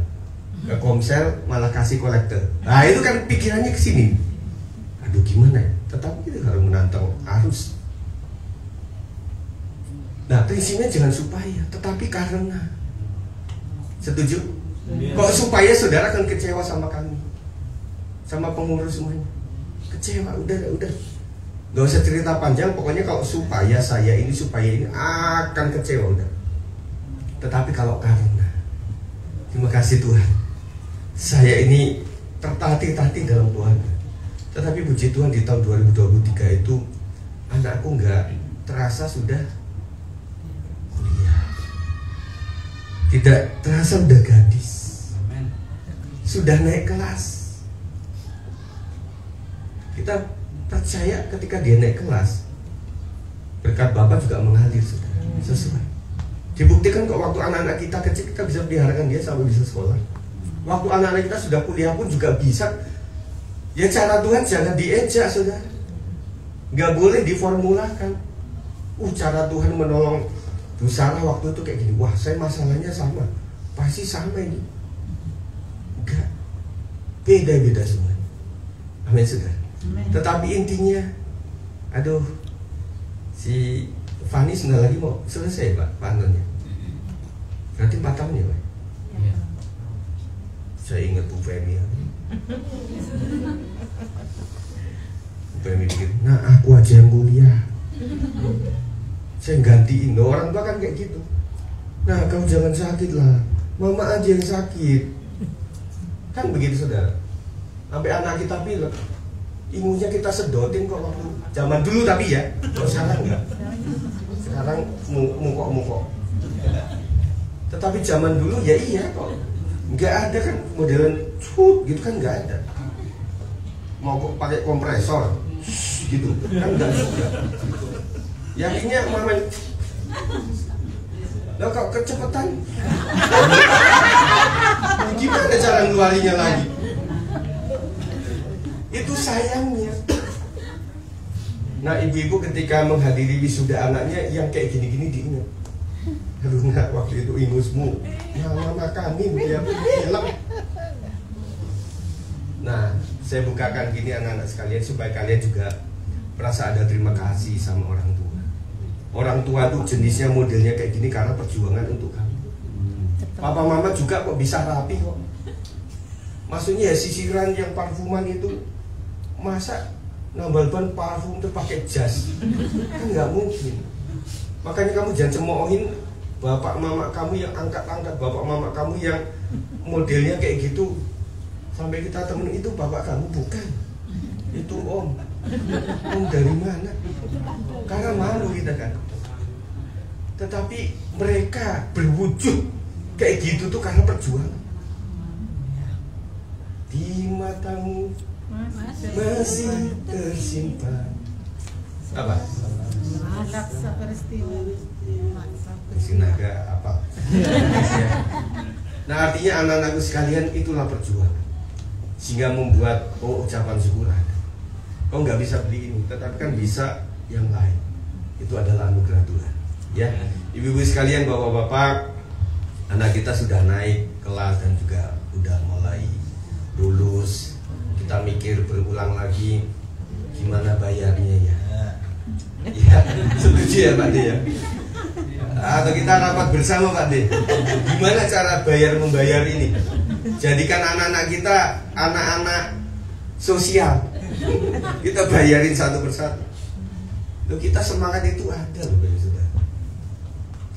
Ke komsel malah kasih kolektor. Nah itu kan pikirannya ke sini. Aduh gimana ya? Tetapi kita harus menantang arus. Nah prinsipnya jangan supaya, tetapi karena. Setuju? Kok supaya saudara akan kecewa sama kami, sama pengurus semuanya. Kecewa, udah. Gak usah cerita panjang, pokoknya kalau supaya saya ini, supaya ini akan kecewa udah. Tetapi kalau karena, terima kasih Tuhan, saya ini tertatih-tatih dalam Tuhan. Tetapi puji Tuhan di tahun 2023 itu anakku nggak terasa sudah kuliah, tidak terasa udah gadis, sudah naik kelas. Kita percaya ketika dia naik kelas, berkat Bapak juga mengalir, sudah sesuai. Dibuktikan kok waktu anak-anak kita kecil kita bisa peliharakan dia sampai bisa sekolah. Waktu anak-anak kita sudah kuliah pun juga bisa. Ya cara Tuhan jangan diejak, saudara. Nggak boleh diformulakan. Cara Tuhan menolong Bu Sarah waktu itu kayak gini. Wah, saya masalahnya sama, pasti sama ini. Enggak, beda-beda semua. Amin, saudara. Tetapi intinya, aduh, si Fani sebentar lagi mau selesai Pak panennya. Berarti 4 tahun ya Pak? Ya. Saya ingat Bu Femi ya. Bu Femi dikit, nah aku aja yang kuliah, saya gantiin. Orang tua kan kayak gitu. Nah kamu jangan sakit lah, mama aja yang sakit. Kan begitu saudara. Sampai anak kita pilek, ilmunya kita sedotin kok waktu zaman dulu, tapi ya kalau sekarang enggak. Sekarang mukok-mukok. Tetapi zaman dulu ya iya kok. Enggak ada kan modelan gitu kan, enggak ada. Mau kok pakai kompresor gitu kan enggak juga. Yakinnya mama lo kok kecepatan. Gimana cara ngeluarinya lagi? Itu sayangnya. Nah ibu-ibu ketika menghadiri wisuda anaknya yang kayak gini-gini diingat. Aduh nak, waktu itu ingusmu mama kami dia bilang. Nah saya bukakan gini anak-anak sekalian supaya kalian juga merasa ada terima kasih sama orang tua. Orang tua tuh jenisnya modelnya kayak gini karena perjuangan untuk kamu. Papa mama juga kok bisa rapi kok. Maksudnya ya sisiran yang parfuman itu, masa nambal ban parfum tuh pakai jas, kan nggak mungkin. Makanya kamu jangan cemoohin bapak mama kamu yang angkat-angkat, bapak mama kamu yang modelnya kayak gitu. Sampai kita temen itu bapak kamu, bukan, itu om dari mana? Karena malu kita kan. Tetapi mereka berwujud kayak gitu tuh karena perjuangan. Di matamu masih tersimpan apa? Sinaga apa? Nah artinya anak-anakku sekalian, itulah perjuangan sehingga membuat ucapan syukur ada. Kau nggak bisa beli ini, tetapi kan bisa yang lain. Itu adalah anugerah Tuhan. Ya, ibu-ibu sekalian, bapak-bapak, anak kita sudah naik kelas dan juga udah mulai lulus. Kita mikir berulang lagi gimana bayarnya ya. Ya, setuju ya Pak De ya. Atau kita rapat bersama Pak De, gimana cara membayar ini. Jadikan anak-anak kita anak-anak sosial. Kita bayarin satu persatu. Loh, kita semangat itu ada loh Bapak Saudara.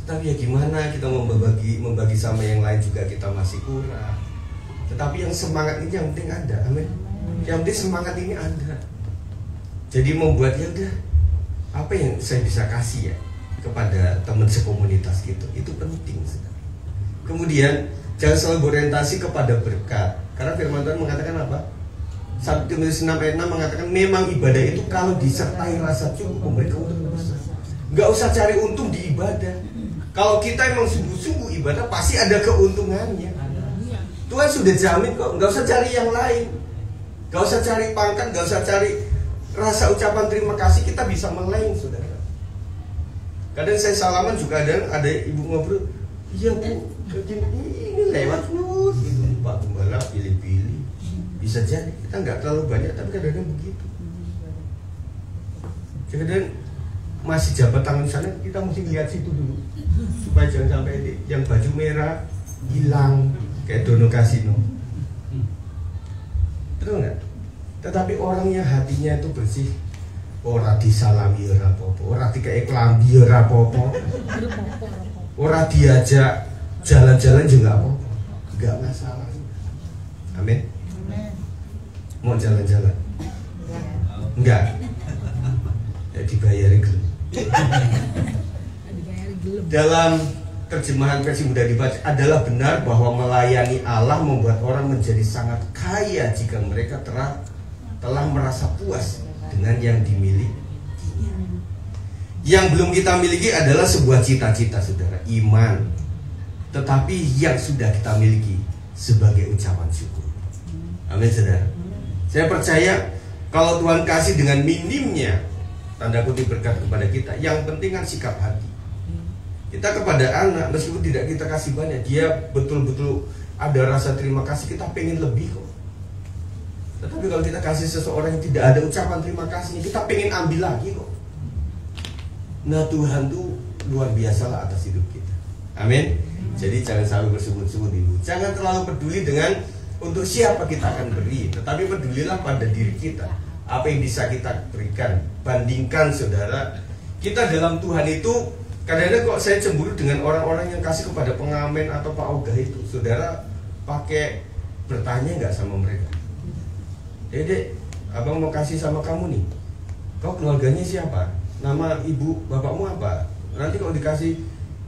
Tetapi ya gimana kita membagi sama yang lain juga kita masih kurang. Tetapi yang semangat ini yang penting ada, amin. Yang penting semangat ini ada. Jadi membuat ya udah, apa yang saya bisa kasih ya kepada teman sekomunitas gitu, itu penting. Kemudian jangan selalu berorientasi kepada berkat, karena firman Tuhan mengatakan apa? 1 Timotius 6 ayat 6 mengatakan memang ibadah itu kalau disertai rasa cukup memberi keuntungan besar. Nggak usah cari untung di ibadah. Kalau kita emang sungguh-sungguh ibadah pasti ada keuntungannya. Tuhan sudah jamin kok, nggak usah cari yang lain, nggak usah cari pangkat, nggak usah cari rasa ucapan terima kasih, kita bisa meleng, saudara. Kadang saya salaman juga ada ibu ngobrol, iya bu, ini lewat lu, gitu, Pak Gembala pilih-pilih, bisa jadi kita nggak terlalu banyak, tapi kadang-kadang begitu. Kadang masih jabat tangan sana, kita mesti lihat situ dulu, supaya jangan sampai yang baju merah hilang kayak Dono Kasino. Betul nggak? Tetapi orang yang hatinya itu bersih, ora disalami ora apa-apa, ora dikei klambi ora apa-apa, ora diajak Jalan-jalan juga apa-apa, nggak masalah. Amin. Mau jalan-jalan? Enggak. Ya dibayari gelem. Dalam terjemahan versi mudah dibaca adalah benar bahwa melayani Allah membuat orang menjadi sangat kaya jika mereka telah merasa puas dengan yang dimiliki. Yang belum kita miliki adalah sebuah cita-cita, saudara, iman. Tetapi yang sudah kita miliki sebagai ucapan syukur. Amin, saudara. Saya percaya kalau Tuhan kasih dengan minimnya tanda kutip berkat kepada kita, yang penting kan sikap hati. Kita kepada anak, meskipun tidak kita kasih banyak, dia betul-betul ada rasa terima kasih, kita pengen lebih kok. Tetapi kalau kita kasih seseorang yang tidak ada ucapan terima kasih, kita pengen ambil lagi kok. Nah, Tuhan tuh luar biasa lah atas hidup kita. Amin. Jadi jangan selalu bersebut-sebut dulu. Jangan terlalu peduli dengan untuk siapa kita akan beri, tetapi pedulilah pada diri kita. Apa yang bisa kita berikan. Bandingkan, saudara, kita dalam Tuhan itu kadang-kadang kok saya cemburu dengan orang-orang yang kasih kepada pengamen atau Pak Ogah itu. Saudara pakai bertanya nggak sama mereka? Dek, abang mau kasih sama kamu nih. Kau keluarganya siapa? Nama ibu bapakmu apa? Nanti kalau dikasih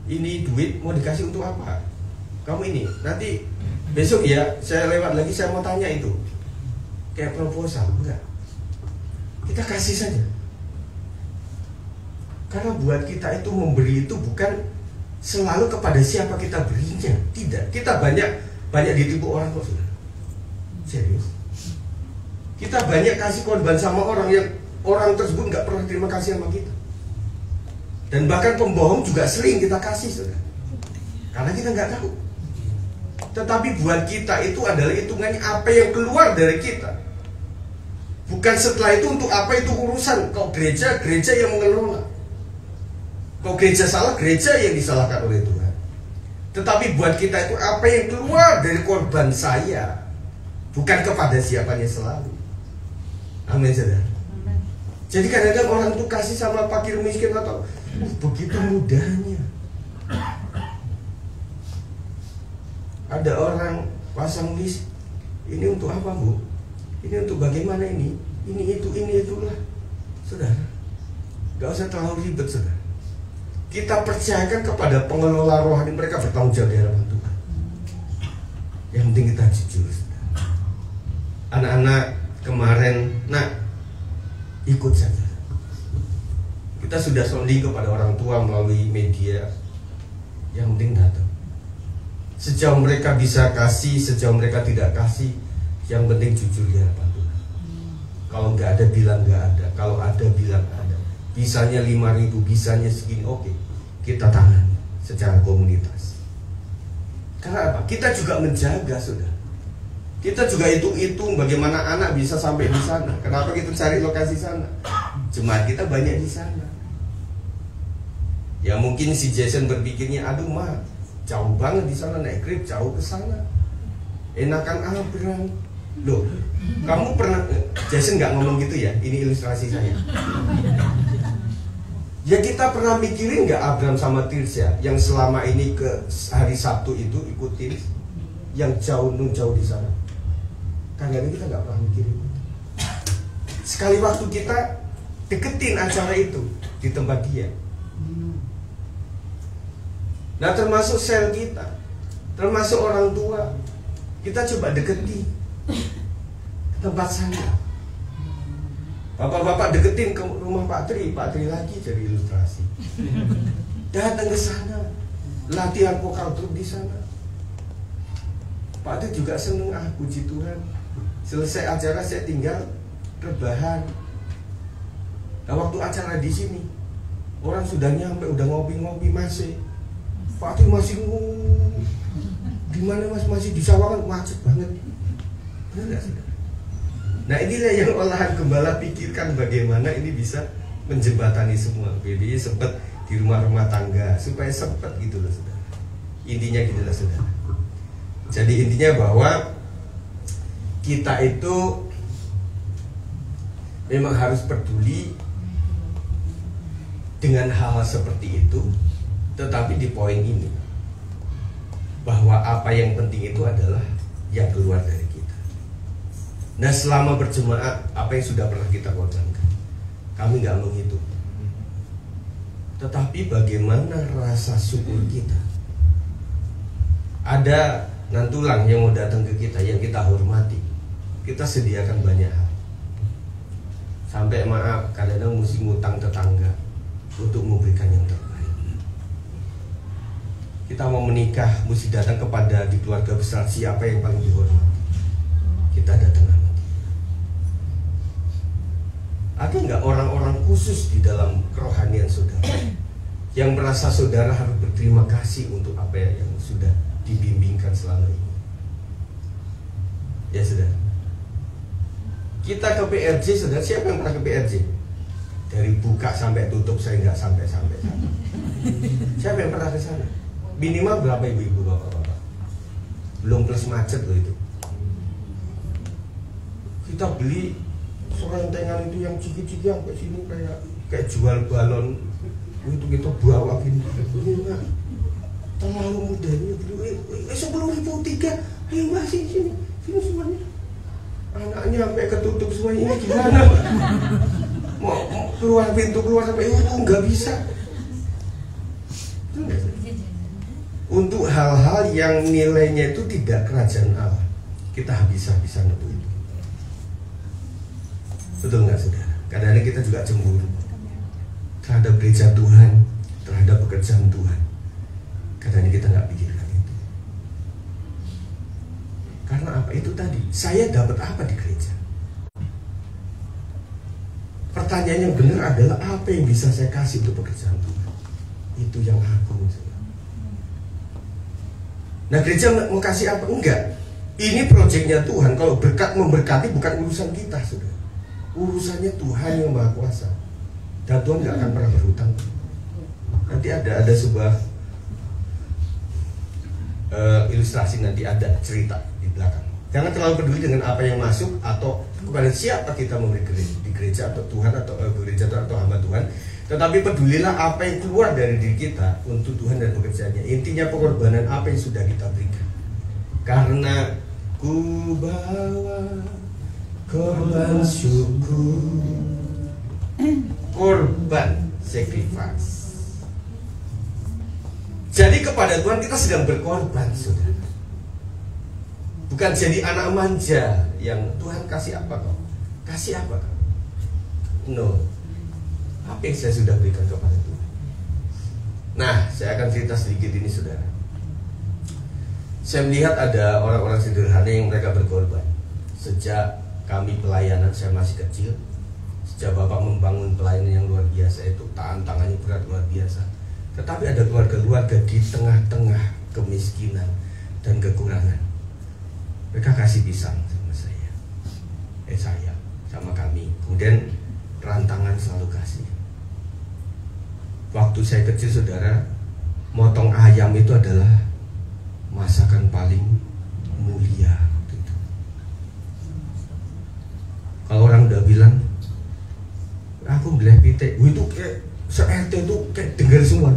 ini duit mau dikasih untuk apa? Kamu ini nanti besok ya saya lewat lagi saya mau tanya itu. Kayak proposal, enggak? Kita kasih saja. Karena buat kita itu memberi itu bukan selalu kepada siapa kita berinya, tidak. Kita banyak ditipu orang kok, saudara. Serius. Kita banyak kasih korban sama orang yang orang tersebut nggak pernah terima kasih sama kita. Dan bahkan pembohong juga sering kita kasih, saudara. Karena kita nggak tahu. Tetapi buat kita itu adalah hitungannya apa yang keluar dari kita. Bukan setelah itu untuk apa itu urusan. Kok gereja yang mengelola. Kok gereja salah, gereja yang disalahkan oleh Tuhan. Tetapi buat kita itu apa yang keluar dari korban saya. Bukan kepada siapanya selalu. Amin, saudara. Jadi kadang-kadang orang tuh kasih sama fakir miskin atau begitu mudahnya. Ada orang pasang list, ini untuk apa, Bu? Ini untuk bagaimana ini? Ini itulah. Saudara, gak usah terlalu ribet, saudara. Kita percayakan kepada pengelola rohani, mereka bertanggung jawab di hadapan Tuhan. Yang penting kita jujur, saudara. Anak-anak kemarin, ikut saja. Kita sudah sounding kepada orang tua melalui media. Yang penting datang. Sejauh mereka bisa kasih, sejauh mereka tidak kasih, yang penting jujur di hadapan Tuhan. Kalau nggak ada bilang nggak ada, kalau ada bilang ada. Bisanya 5.000, bisanya segini, oke. Kita tangani secara komunitas. Karena apa? Kita juga menjaga, saudara. Kita juga hitung bagaimana anak bisa sampai di sana. Kenapa kita cari lokasi sana? Jemaat kita banyak di sana. Ya mungkin si Jason berpikirnya, aduh mah jauh banget di sana, naik Grab jauh ke sana. Enakan Abraham. Loh, kamu pernah Jason nggak ngomong gitu ya? Ini ilustrasi saya. Ya kita pernah mikirin nggak Abraham sama Tirsya yang selama ini ke hari Sabtu itu ikutin yang jauh di sana? Kadang-kadang kita nggak pernah mikirin. Sekali waktu kita deketin acara itu di tempat dia. Nah termasuk sel kita, termasuk orang tua, kita coba deketi ke tempat sana. Bapak-bapak deketin ke rumah Pak Tri lagi jadi ilustrasi. Datang ke sana, latihan vokal grup di sana. Pak Tri juga seneng, puji Tuhan. Selesai acara saya tinggal rebahan. Nah waktu acara di sini, orang sudah nyampe, udah ngopi-ngopi masih. Pak Tri masih di mana Mas, masih di Sawangan, macet banget. Benar nggak sih? Nah inilah yang olahan gembala pikirkan bagaimana ini bisa menjembatani semua. Jadi sempat di rumah-rumah tangga supaya sempat gitu loh, saudara. Intinya gitu loh, saudara. Jadi intinya bahwa kita itu memang harus peduli dengan hal-hal seperti itu. Tetapi di poin ini, bahwa apa yang penting itu adalah yang keluar dari kita. Nah, selama berjemaat, apa yang sudah pernah kita korbankan, kami nggak menghitung. Tetapi bagaimana rasa syukur kita? Ada nantulang yang mau datang ke kita, yang kita hormati, kita sediakan banyak hal. Sampai maaf, kadang-kadang mesti ngutang tetangga untuk memberikan yang terbaik. Kita mau menikah, mesti datang kepada di keluarga besar siapa yang paling dihormati. Kita datang sama dia. Ada nggak orang-orang khusus di dalam kerohanian saudara yang merasa saudara harus berterima kasih untuk apa yang sudah dibimbingkan selama ini? Ya saudara, kita ke PRJ, saudara, siapa yang pernah ke PRJ? Dari buka sampai tutup saya nggak sampai. Siapa yang pernah ke sana? Minimal berapa ibu-ibu, bapak-bapak? Belum plus macet loh itu. Kita beli serentengan itu yang ciki-ciki sampai sini kayak jual balon. Itu kita bawa gini. Enggak. Terlalu mudah ini dulu. 10.003. Ayo Mbak sini semuanya. Anaknya sampai ketutup semuanya, ini gimana? Mau keluar pintu keluar sampai itu nggak bisa. Untuk hal-hal yang nilainya itu tidak kerajaan Allah, kita habis-habisan untuk itu. Betul nggak saudara? Kadang-kadang kita juga cemburu terhadap gereja Tuhan, terhadap pekerjaan Tuhan. Kadang-kadang kita nggak pikirkan itu. Karena apa? Itu tadi, saya dapat apa di gereja? Pertanyaan yang benar adalah apa yang bisa saya kasih untuk pekerjaan Tuhan? Itu yang aku saudara. Nah, gereja mau kasih apa? Enggak. Ini proyeknya Tuhan. Kalau berkat memberkati bukan urusan kita, saudara. Urusannya Tuhan yang Maha Kuasa. Dan Tuhan nggak akan pernah berhutang. Nanti ada sebuah ilustrasi, nanti ada cerita di belakang. Jangan terlalu peduli dengan apa yang masuk atau kepada siapa kita memberi di gereja atau Tuhan atau gereja atau hamba Tuhan. Tetapi pedulilah apa yang keluar dari diri kita untuk Tuhan dan pekerjaannya. Intinya pengorbanan apa yang sudah kita berikan. Karena ku bawa korban syukur, korban sacrifice. Jadi kepada Tuhan kita sedang berkorban, saudara. Bukan jadi anak manja yang Tuhan kasih apa kau? Kasih apa kau? No. Apa yang saya sudah berikan kepada Tuhan? Nah, saya akan cerita sedikit ini, saudara. Saya melihat ada orang-orang sederhana yang mereka berkorban. Sejak kami pelayanan, saya masih kecil. Sejak Bapak membangun pelayanan yang luar biasa itu, tantangannya berat luar biasa. Tetapi ada keluarga-keluarga di tengah-tengah kemiskinan dan kekurangan. Mereka kasih pisang sama saya. Saya sama kami. Kemudian rantangan selalu kasih. Waktu saya kecil, saudara, motong ayam itu adalah masakan paling mulia. Kalau orang udah bilang, aku belah pitik, itu kayak se-RT itu kayak dengar semua.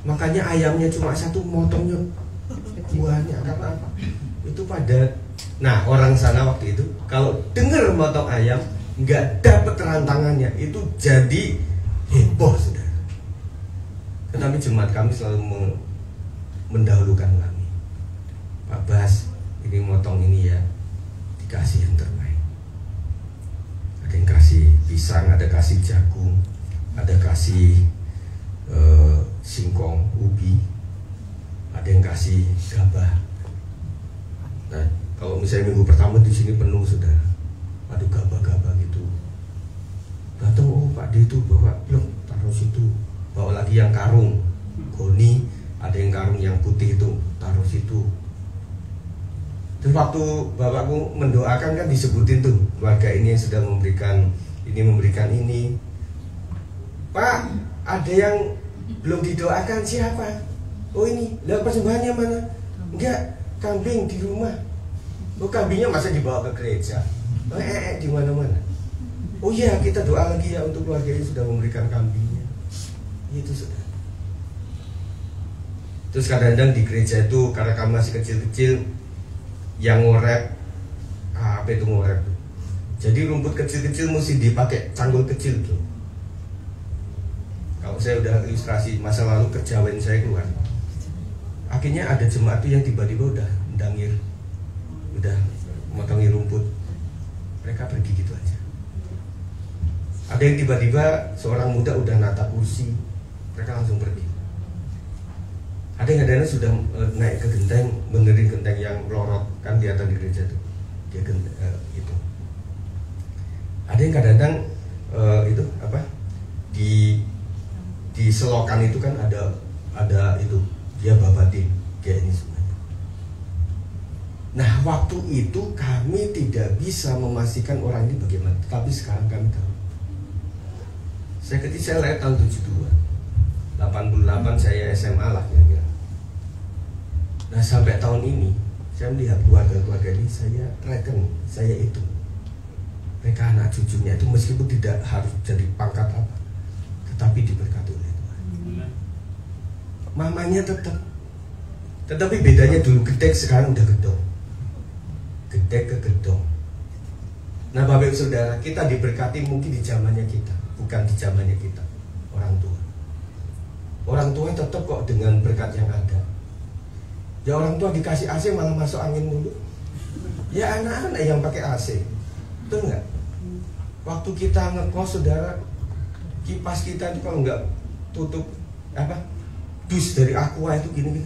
Makanya ayamnya cuma satu, motongnya buahnya. Karena apa? Itu pada, nah orang sana waktu itu kalau dengar motong ayam nggak dapat rantangannya, itu jadi heboh, saudara. Tetapi jemaat kami selalu mendahulukan kami. Pak Bas, ini motong ini ya, dikasih yang terbaik. Ada yang kasih pisang, ada kasih jagung, ada kasih singkong, ubi, ada yang kasih gabah. Nah, kalau misalnya minggu pertama di sini penuh, saudara. Aduh, gabah-gabah gitu. Datang, oh Pak D itu bawa, yuk taruh situ. Bawa lagi yang karung, goni, ada yang karung yang putih itu, taruh situ. Terus waktu bapakku mendoakan kan disebutin tuh, keluarga ini yang sudah memberikan ini. Pak, ada yang belum didoakan, siapa? Oh ini, lah persembahannya mana? Enggak, kambing di rumah. Oh kambingnya masa dibawa ke gereja? Di mana-mana. Oh iya, kita doa lagi ya untuk keluarga yang sudah memberikan kambingnya. Itu saudara. Terus kadang-kadang di gereja itu karena kami masih kecil-kecil, yang ngorek, apa itu ngorek? Jadi rumput kecil-kecil mesti dipakai canggul kecil tuh. Kalau saya udah ilustrasi masa lalu kejawen saya keluar, akhirnya ada jemaat tuh yang tiba-tiba udah dangir, udah motongi rumput, mereka pergi gitu aja. Ada yang tiba-tiba seorang muda udah nata kursi, mereka langsung pergi. Ada yang kadang-kadang sudah naik ke genteng, benerin genteng yang lorot kan di atas di gereja tuh, dia itu. Ada yang kadang-kadang itu apa di selokan itu kan ada itu dia babatin kayak ini semuanya. Nah waktu itu kami tidak bisa memastikan orang ini bagaimana, tapi sekarang kami tahu. Saya lahir tahun 72, 88 saya SMA lah kira-kira. Nah sampai tahun ini saya melihat keluarga-keluarga ini, saya reckon, saya itu mereka anak cucunya itu meskipun tidak harus jadi pangkat apa, tetapi diberkati oleh Tuhan. Mamanya tetap, tetapi bedanya dulu gedek, sekarang udah gedong. Gedek ke gedong. Nah Bapak Ibu Saudara, kita diberkati mungkin di zamannya kita, bukan di zamannya kita, orang tua. Orang tua tetap kok dengan berkat yang ada. Ya orang tua dikasih AC malah masuk angin mulu. Ya anak-anak yang pakai AC, betul nggak? Waktu kita ngekos saudara, kipas kita itu kalau nggak tutup apa dus dari aqua itu gini.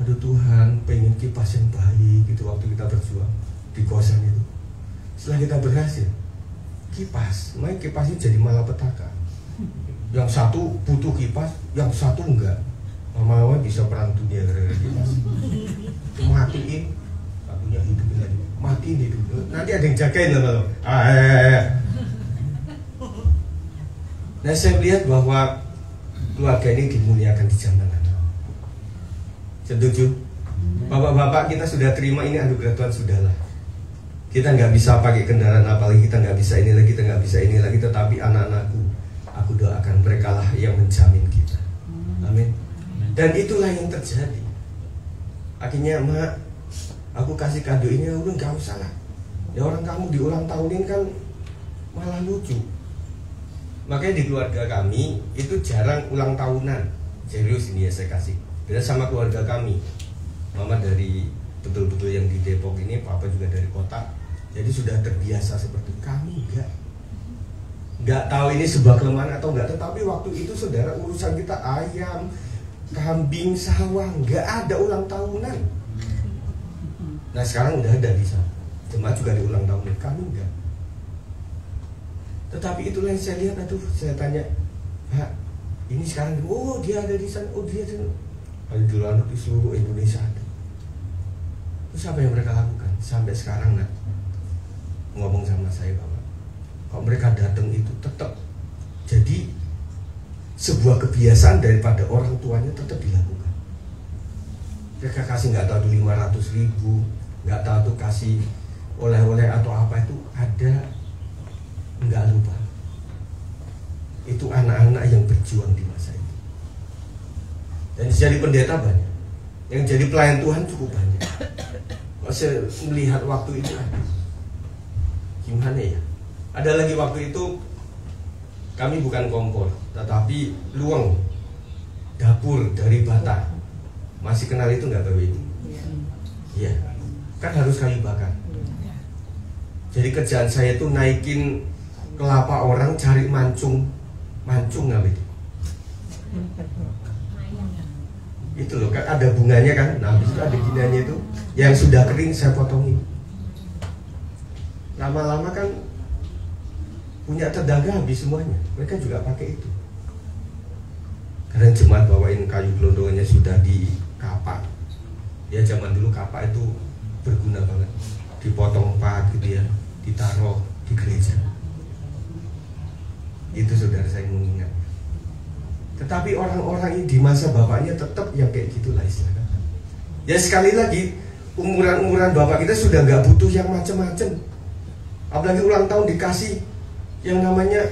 Aduh Tuhan, pengen kipas yang baik gitu waktu kita berjuang di kosan itu. Setelah kita berhasil, main kipas ini jadi malapetaka. Yang satu butuh kipas, yang satu enggak. Lama-lama bisa perang dunia gara-gara kipas. Matiin, satunya hidupin lagi. Matiin hidup. Nanti ada yang jagain lama-lama. Nah saya melihat bahwa keluarga ini dimuliakan di zaman anak. Setuju? Bapak-bapak kita sudah terima ini anugerah Tuhan, sudahlah. Kita nggak bisa pakai kendaraan apalagi, kita nggak bisa ini lagi, kita nggak bisa ini lagi. Tetapi anak-anakku, aku doakan mereka lah yang menjamin kita. Amin. Dan itulah yang terjadi. Akhirnya mak, aku kasih kado ini, udah nggak usah lah. Ya orang kamu di ulang tahunin kan malah lucu. Makanya di keluarga kami itu jarang ulang tahunan. Serius ini ya saya kasih. Beda sama keluarga kami. Mama dari betul-betul yang di Depok ini, papa juga dari kota. Jadi sudah terbiasa seperti kami nggak tahu ini sebuah kelemahan atau enggak. Tetapi waktu itu saudara urusan kita ayam, kambing, sawah, nggak ada ulang tahunan. Nah sekarang udah ada di sana. Jemaat juga di ulang tahunan, kami enggak. Tetapi itulah yang saya lihat, saya tanya, Pak, ini sekarang, oh dia ada di sana, oh dia ada. Kalau di luar negeri seluruh Indonesia ada. Terus apa yang mereka lakukan? Sampai sekarang ngomong sama saya, Bapak, kalau mereka datang itu tetap jadi sebuah kebiasaan daripada orang tuanya tetap dilakukan. Mereka kasih nggak tahu 500.000, nggak tahu tuh kasih oleh-oleh atau apa itu ada, nggak lupa. Itu anak-anak yang berjuang di masa itu. Dan jadi pendeta banyak, yang jadi pelayan Tuhan cukup banyak. Saya melihat waktu itu gimana ya? Ada lagi waktu itu kami bukan kompor, tetapi luang dapur dari bata. Masih kenal itu nggak Bapak Ibu? Iya. Kan harus kayu bakar. Jadi kerjaan saya itu naikin kelapa orang, cari mancung nggak itu? Itu loh, kan ada bunganya kan. Nah, habis itu ada ginanya itu yang sudah kering saya potongin. Lama-lama kan punya tetangga habis semuanya. Mereka juga pakai itu. Karena jemaat bawain kayu gelondongannya sudah di kapak. Ya zaman dulu kapak itu berguna banget. Dipotong 4 gitu ya, ditaruh di gereja. Itu saudara saya mengingat. Tetapi orang-orang ini di masa bapaknya tetap yang kayak gitulah istilahnya. Ya sekali lagi, umuran-umuran bapak kita sudah nggak butuh yang macam-macam. Apalagi ulang tahun dikasih yang namanya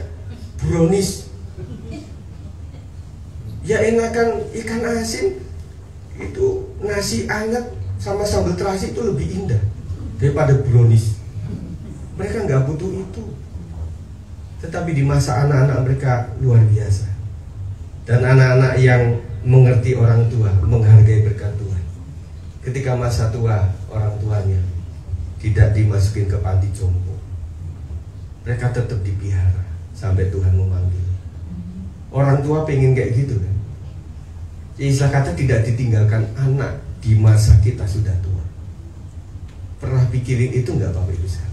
brownies. Ya enakan ikan asin, Itu nasi anget sama sambal terasi itu lebih indah daripada brownies. Mereka nggak butuh itu. Tetapi di masa anak-anak mereka luar biasa. Dan anak-anak yang mengerti orang tua, menghargai berkat Tuhan. Ketika masa tua orang tuanya tidak dimasukin ke panti jompo, mereka tetap dipelihara sampai Tuhan memanggil. Orang tua pengen kayak gitu kan. Istilah kata tidak ditinggalkan anak di masa kita sudah tua. Pernah pikirin itu nggak Bapak Ibu sekalian?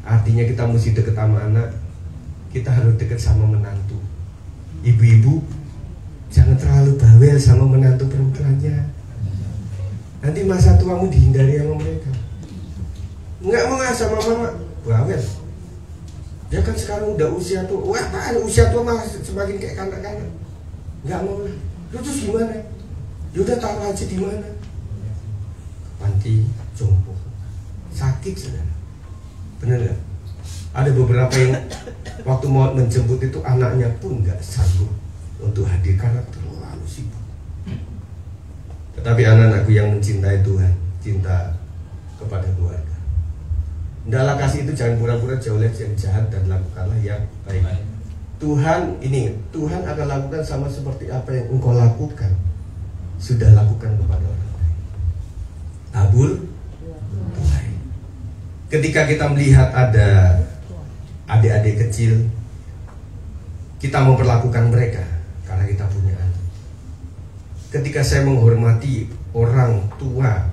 Artinya kita mesti deket sama anak, kita harus deket sama menantu. Ibu-ibu jangan terlalu bawel sama menantu perempuannya. Nanti masa tuamu dihindari sama mereka. Nggak mau sama mama, bawel. Dia kan sekarang udah usia tua. Wah, apaan usia tua malah semakin kayak kanak-kanak. Nggak mau lah. Lu terus gimana? Yaudah taruh aja di mana? Panti jompo. Sakit saudara. Bener gak? Ada beberapa yang waktu mau menjemput itu anaknya pun nggak sanggup untuk hadir karena terlalu sibuk. Tetapi anak-anakku yang mencintai Tuhan, cinta kepada keluarga, hendaklah kasih itu jangan pura-pura jauh yang jahat dan lakukanlah yang baik. Tuhan akan lakukan sama seperti apa yang engkau lakukan, sudah lakukan kepada orang lain. Tabur Tuhan. Ketika kita melihat ada adik-adik kecil, kita memperlakukan mereka karena kita punya anak. Ketika saya menghormati orang tua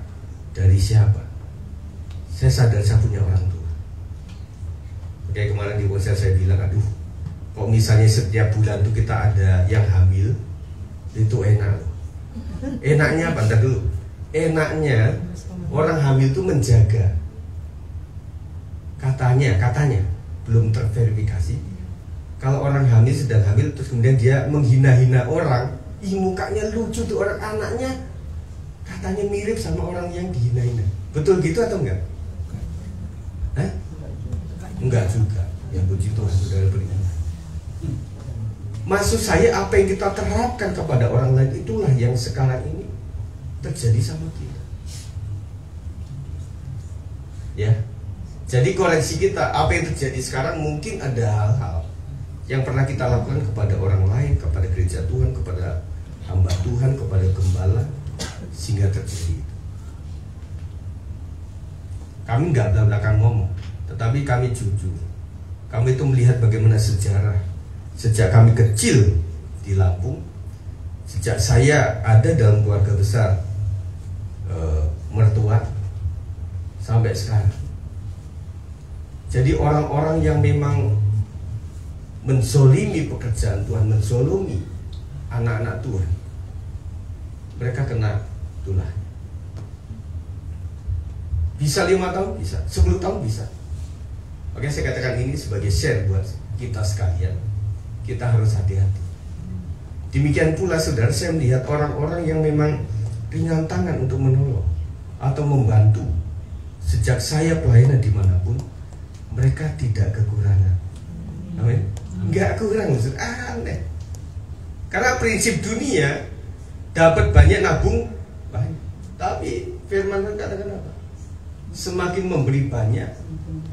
dari siapa, saya sadar saya punya orang tua. Oke, kemarin di konser saya bilang, aduh, kok misalnya setiap bulan tuh kita ada yang hamil, itu enak. Enaknya apa? Ntar dulu. Enaknya orang hamil tuh menjaga. Katanya belum terverifikasi. Kalau orang hamil sedang hamil terus kemudian dia menghina-hina orang, mukanya lucu tuh orang, anaknya katanya mirip sama orang yang dihina-hina. Betul gitu atau enggak? Hah? Enggak juga. Ya puji Tuhan, saudara beriman. Maksud saya apa yang kita terapkan kepada orang lain itulah yang sekarang ini terjadi sama kita. Ya. Jadi koreksi kita, apa yang terjadi sekarang mungkin ada hal-hal yang pernah kita lakukan kepada orang lain, kepada gereja Tuhan, kepada hamba Tuhan, kepada gembala, sehingga terjadi itu. Kami nggak belak-belakan ngomong, tetapi kami jujur. Kami itu melihat bagaimana sejarah sejak kami kecil di Lampung, sejak saya ada dalam keluarga besar mertua sampai sekarang. Jadi orang-orang yang memang menzolimi pekerjaan Tuhan, menzolimi anak-anak Tuhan, mereka kena tulah. Bisa 5 tahun, bisa 10 tahun, bisa. Oke, saya katakan ini sebagai share buat kita sekalian. Kita harus hati-hati. Demikian pula saudara, saya melihat orang-orang yang memang ringan tangan untuk menolong atau membantu. Sejak saya pelayanan dimanapun, mereka tidak kekurangan. Amin. Enggak kurang, maksud aneh. Karena prinsip dunia dapat banyak nabung banyak. Tapi firman Tuhan katakan apa? Semakin memberi banyak,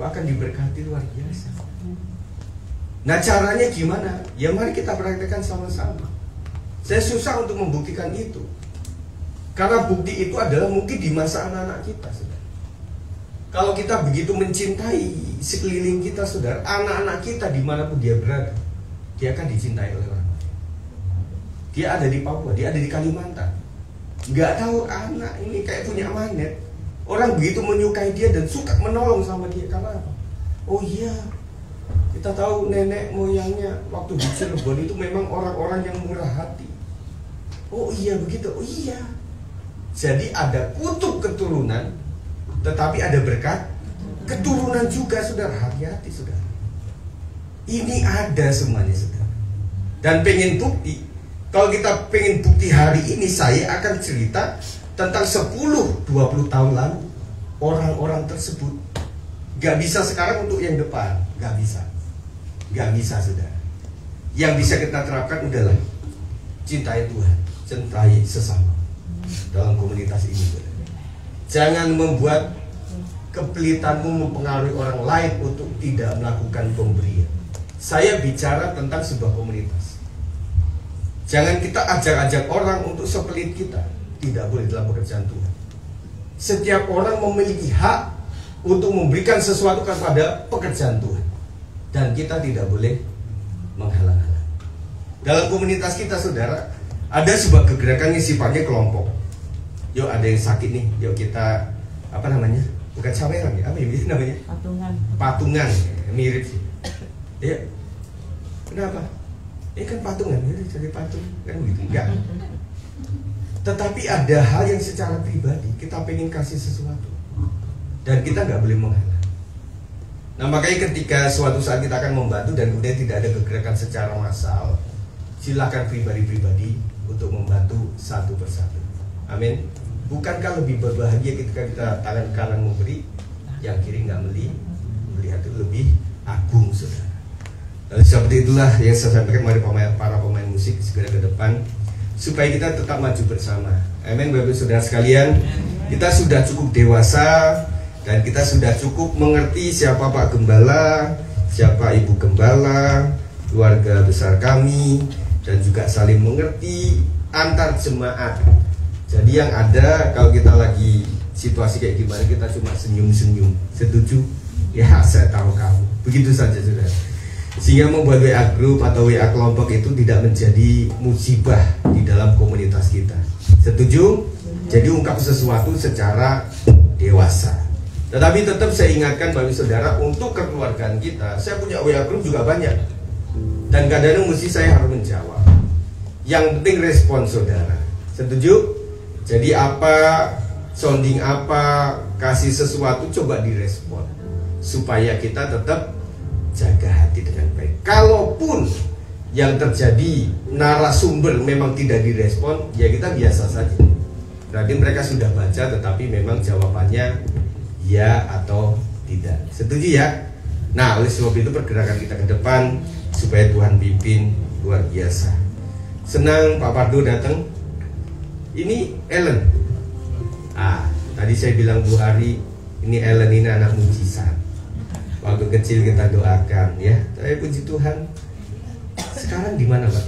akan diberkati luar biasa. Nah, caranya gimana? Ya mari kita praktekkan sama-sama. Saya susah untuk membuktikan itu. Karena bukti itu adalah mungkin di masa anak-anak kita, saudara. Kalau kita begitu mencintai sekeliling kita, saudara, anak-anak kita dimanapun dia berada, dia akan dicintai oleh orang lain. Dia ada di Papua, dia ada di Kalimantan, nggak tahu anak ini kayak punya magnet. Orang begitu menyukai dia dan suka menolong sama dia. Karena apa? Oh iya, kita tahu nenek moyangnya waktu di Cirebon itu memang orang-orang yang murah hati. Oh iya begitu, oh iya. Jadi ada kutub keturunan, tetapi ada berkat keturunan juga, saudara. Hati-hati, saudara. Ini ada semuanya, saudara. Dan pengen bukti. Kalau kita pengen bukti hari ini, saya akan cerita tentang 10-20 tahun lalu. Orang-orang tersebut gak bisa sekarang untuk yang depan. Gak bisa. Gak bisa, saudara. Yang bisa kita terapkan udahlah cintai Tuhan, cintai sesama dalam komunitas ini. Jangan membuat kepelitanmu mempengaruhi orang lain untuk tidak melakukan pemberian. Saya bicara tentang sebuah komunitas. Jangan kita ajak-ajak orang untuk sepelit kita. Tidak boleh dalam pekerjaan Tuhan. Setiap orang memiliki hak untuk memberikan sesuatu kepada pekerjaan Tuhan, dan kita tidak boleh menghalang-halang. Dalam komunitas kita, saudara, ada sebuah kegerakan yang sifatnya kelompok. Yuk, ada yang sakit nih, yuk kita bukan saweran ya, apa ya namanya? Patungan, mirip sih. Ya, kenapa? Ini kan patungan, jadi patung kan gitu, enggak. Tetapi ada hal yang secara pribadi kita pengen kasih sesuatu, dan kita nggak boleh menghalang. Nah, makanya ketika suatu saat kita akan membantu dan kemudian tidak ada kegerakan secara massal, silakan pribadi-pribadi untuk membantu satu persatu. Amin. Bukankah lebih berbahagia ketika kita tangan kanan memberi, yang kiri nggak melihat, itu lebih agung, saudara. Lalu seperti itulah yang saya sampaikan. Mari para pemain musik segera ke depan supaya kita tetap maju bersama. Amin, Bapak Saudara sekalian. Kita sudah cukup dewasa dan kita sudah cukup mengerti siapa Pak Gembala, siapa Ibu Gembala, keluarga besar kami, dan juga saling mengerti antar jemaat. Jadi yang ada kalau kita lagi situasi kayak gimana, kita cuma senyum-senyum. Setuju? Ya, saya tahu kamu. Begitu saja, saudara. Sehingga membuat WA group atau WA kelompok itu tidak menjadi musibah di dalam komunitas kita. Setuju? Jadi ungkap sesuatu secara dewasa. Tetapi tetap saya ingatkan bagi saudara, untuk kekeluargaan kita, saya punya WA group juga banyak, dan kadang-kadang mesti saya harus menjawab. Yang penting respon saudara. Setuju? Jadi apa, sounding apa, kasih sesuatu, coba direspon supaya kita tetap jaga hati dengan baik. Kalaupun yang terjadi narasumber memang tidak direspon, ya kita biasa saja. Berarti mereka sudah baca tetapi memang jawabannya ya atau tidak. Setuju ya? Nah, oleh sebab itu pergerakan kita ke depan supaya Tuhan pimpin luar biasa. Senang Pak Pardo datang. Ini Ellen. Tadi saya bilang Bu Hari, ini Ellen ini anak mujizat. Waktu kecil kita doakan ya. Saya puji Tuhan. Sekarang di mana Pak?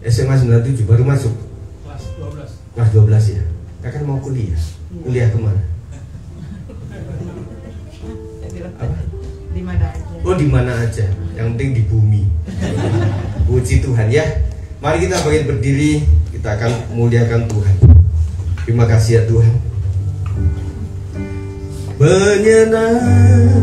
SMA 97 baru masuk. Kelas 12 ya. Kan mau kuliah. Kuliah kemana? Apa? Di mana aja. Oh, di mana aja. Yang penting di bumi. Puji Tuhan ya. Mari kita bangkit berdiri. Kita akan memuliakan Tuhan. Terima kasih ya Tuhan. Menyenangkan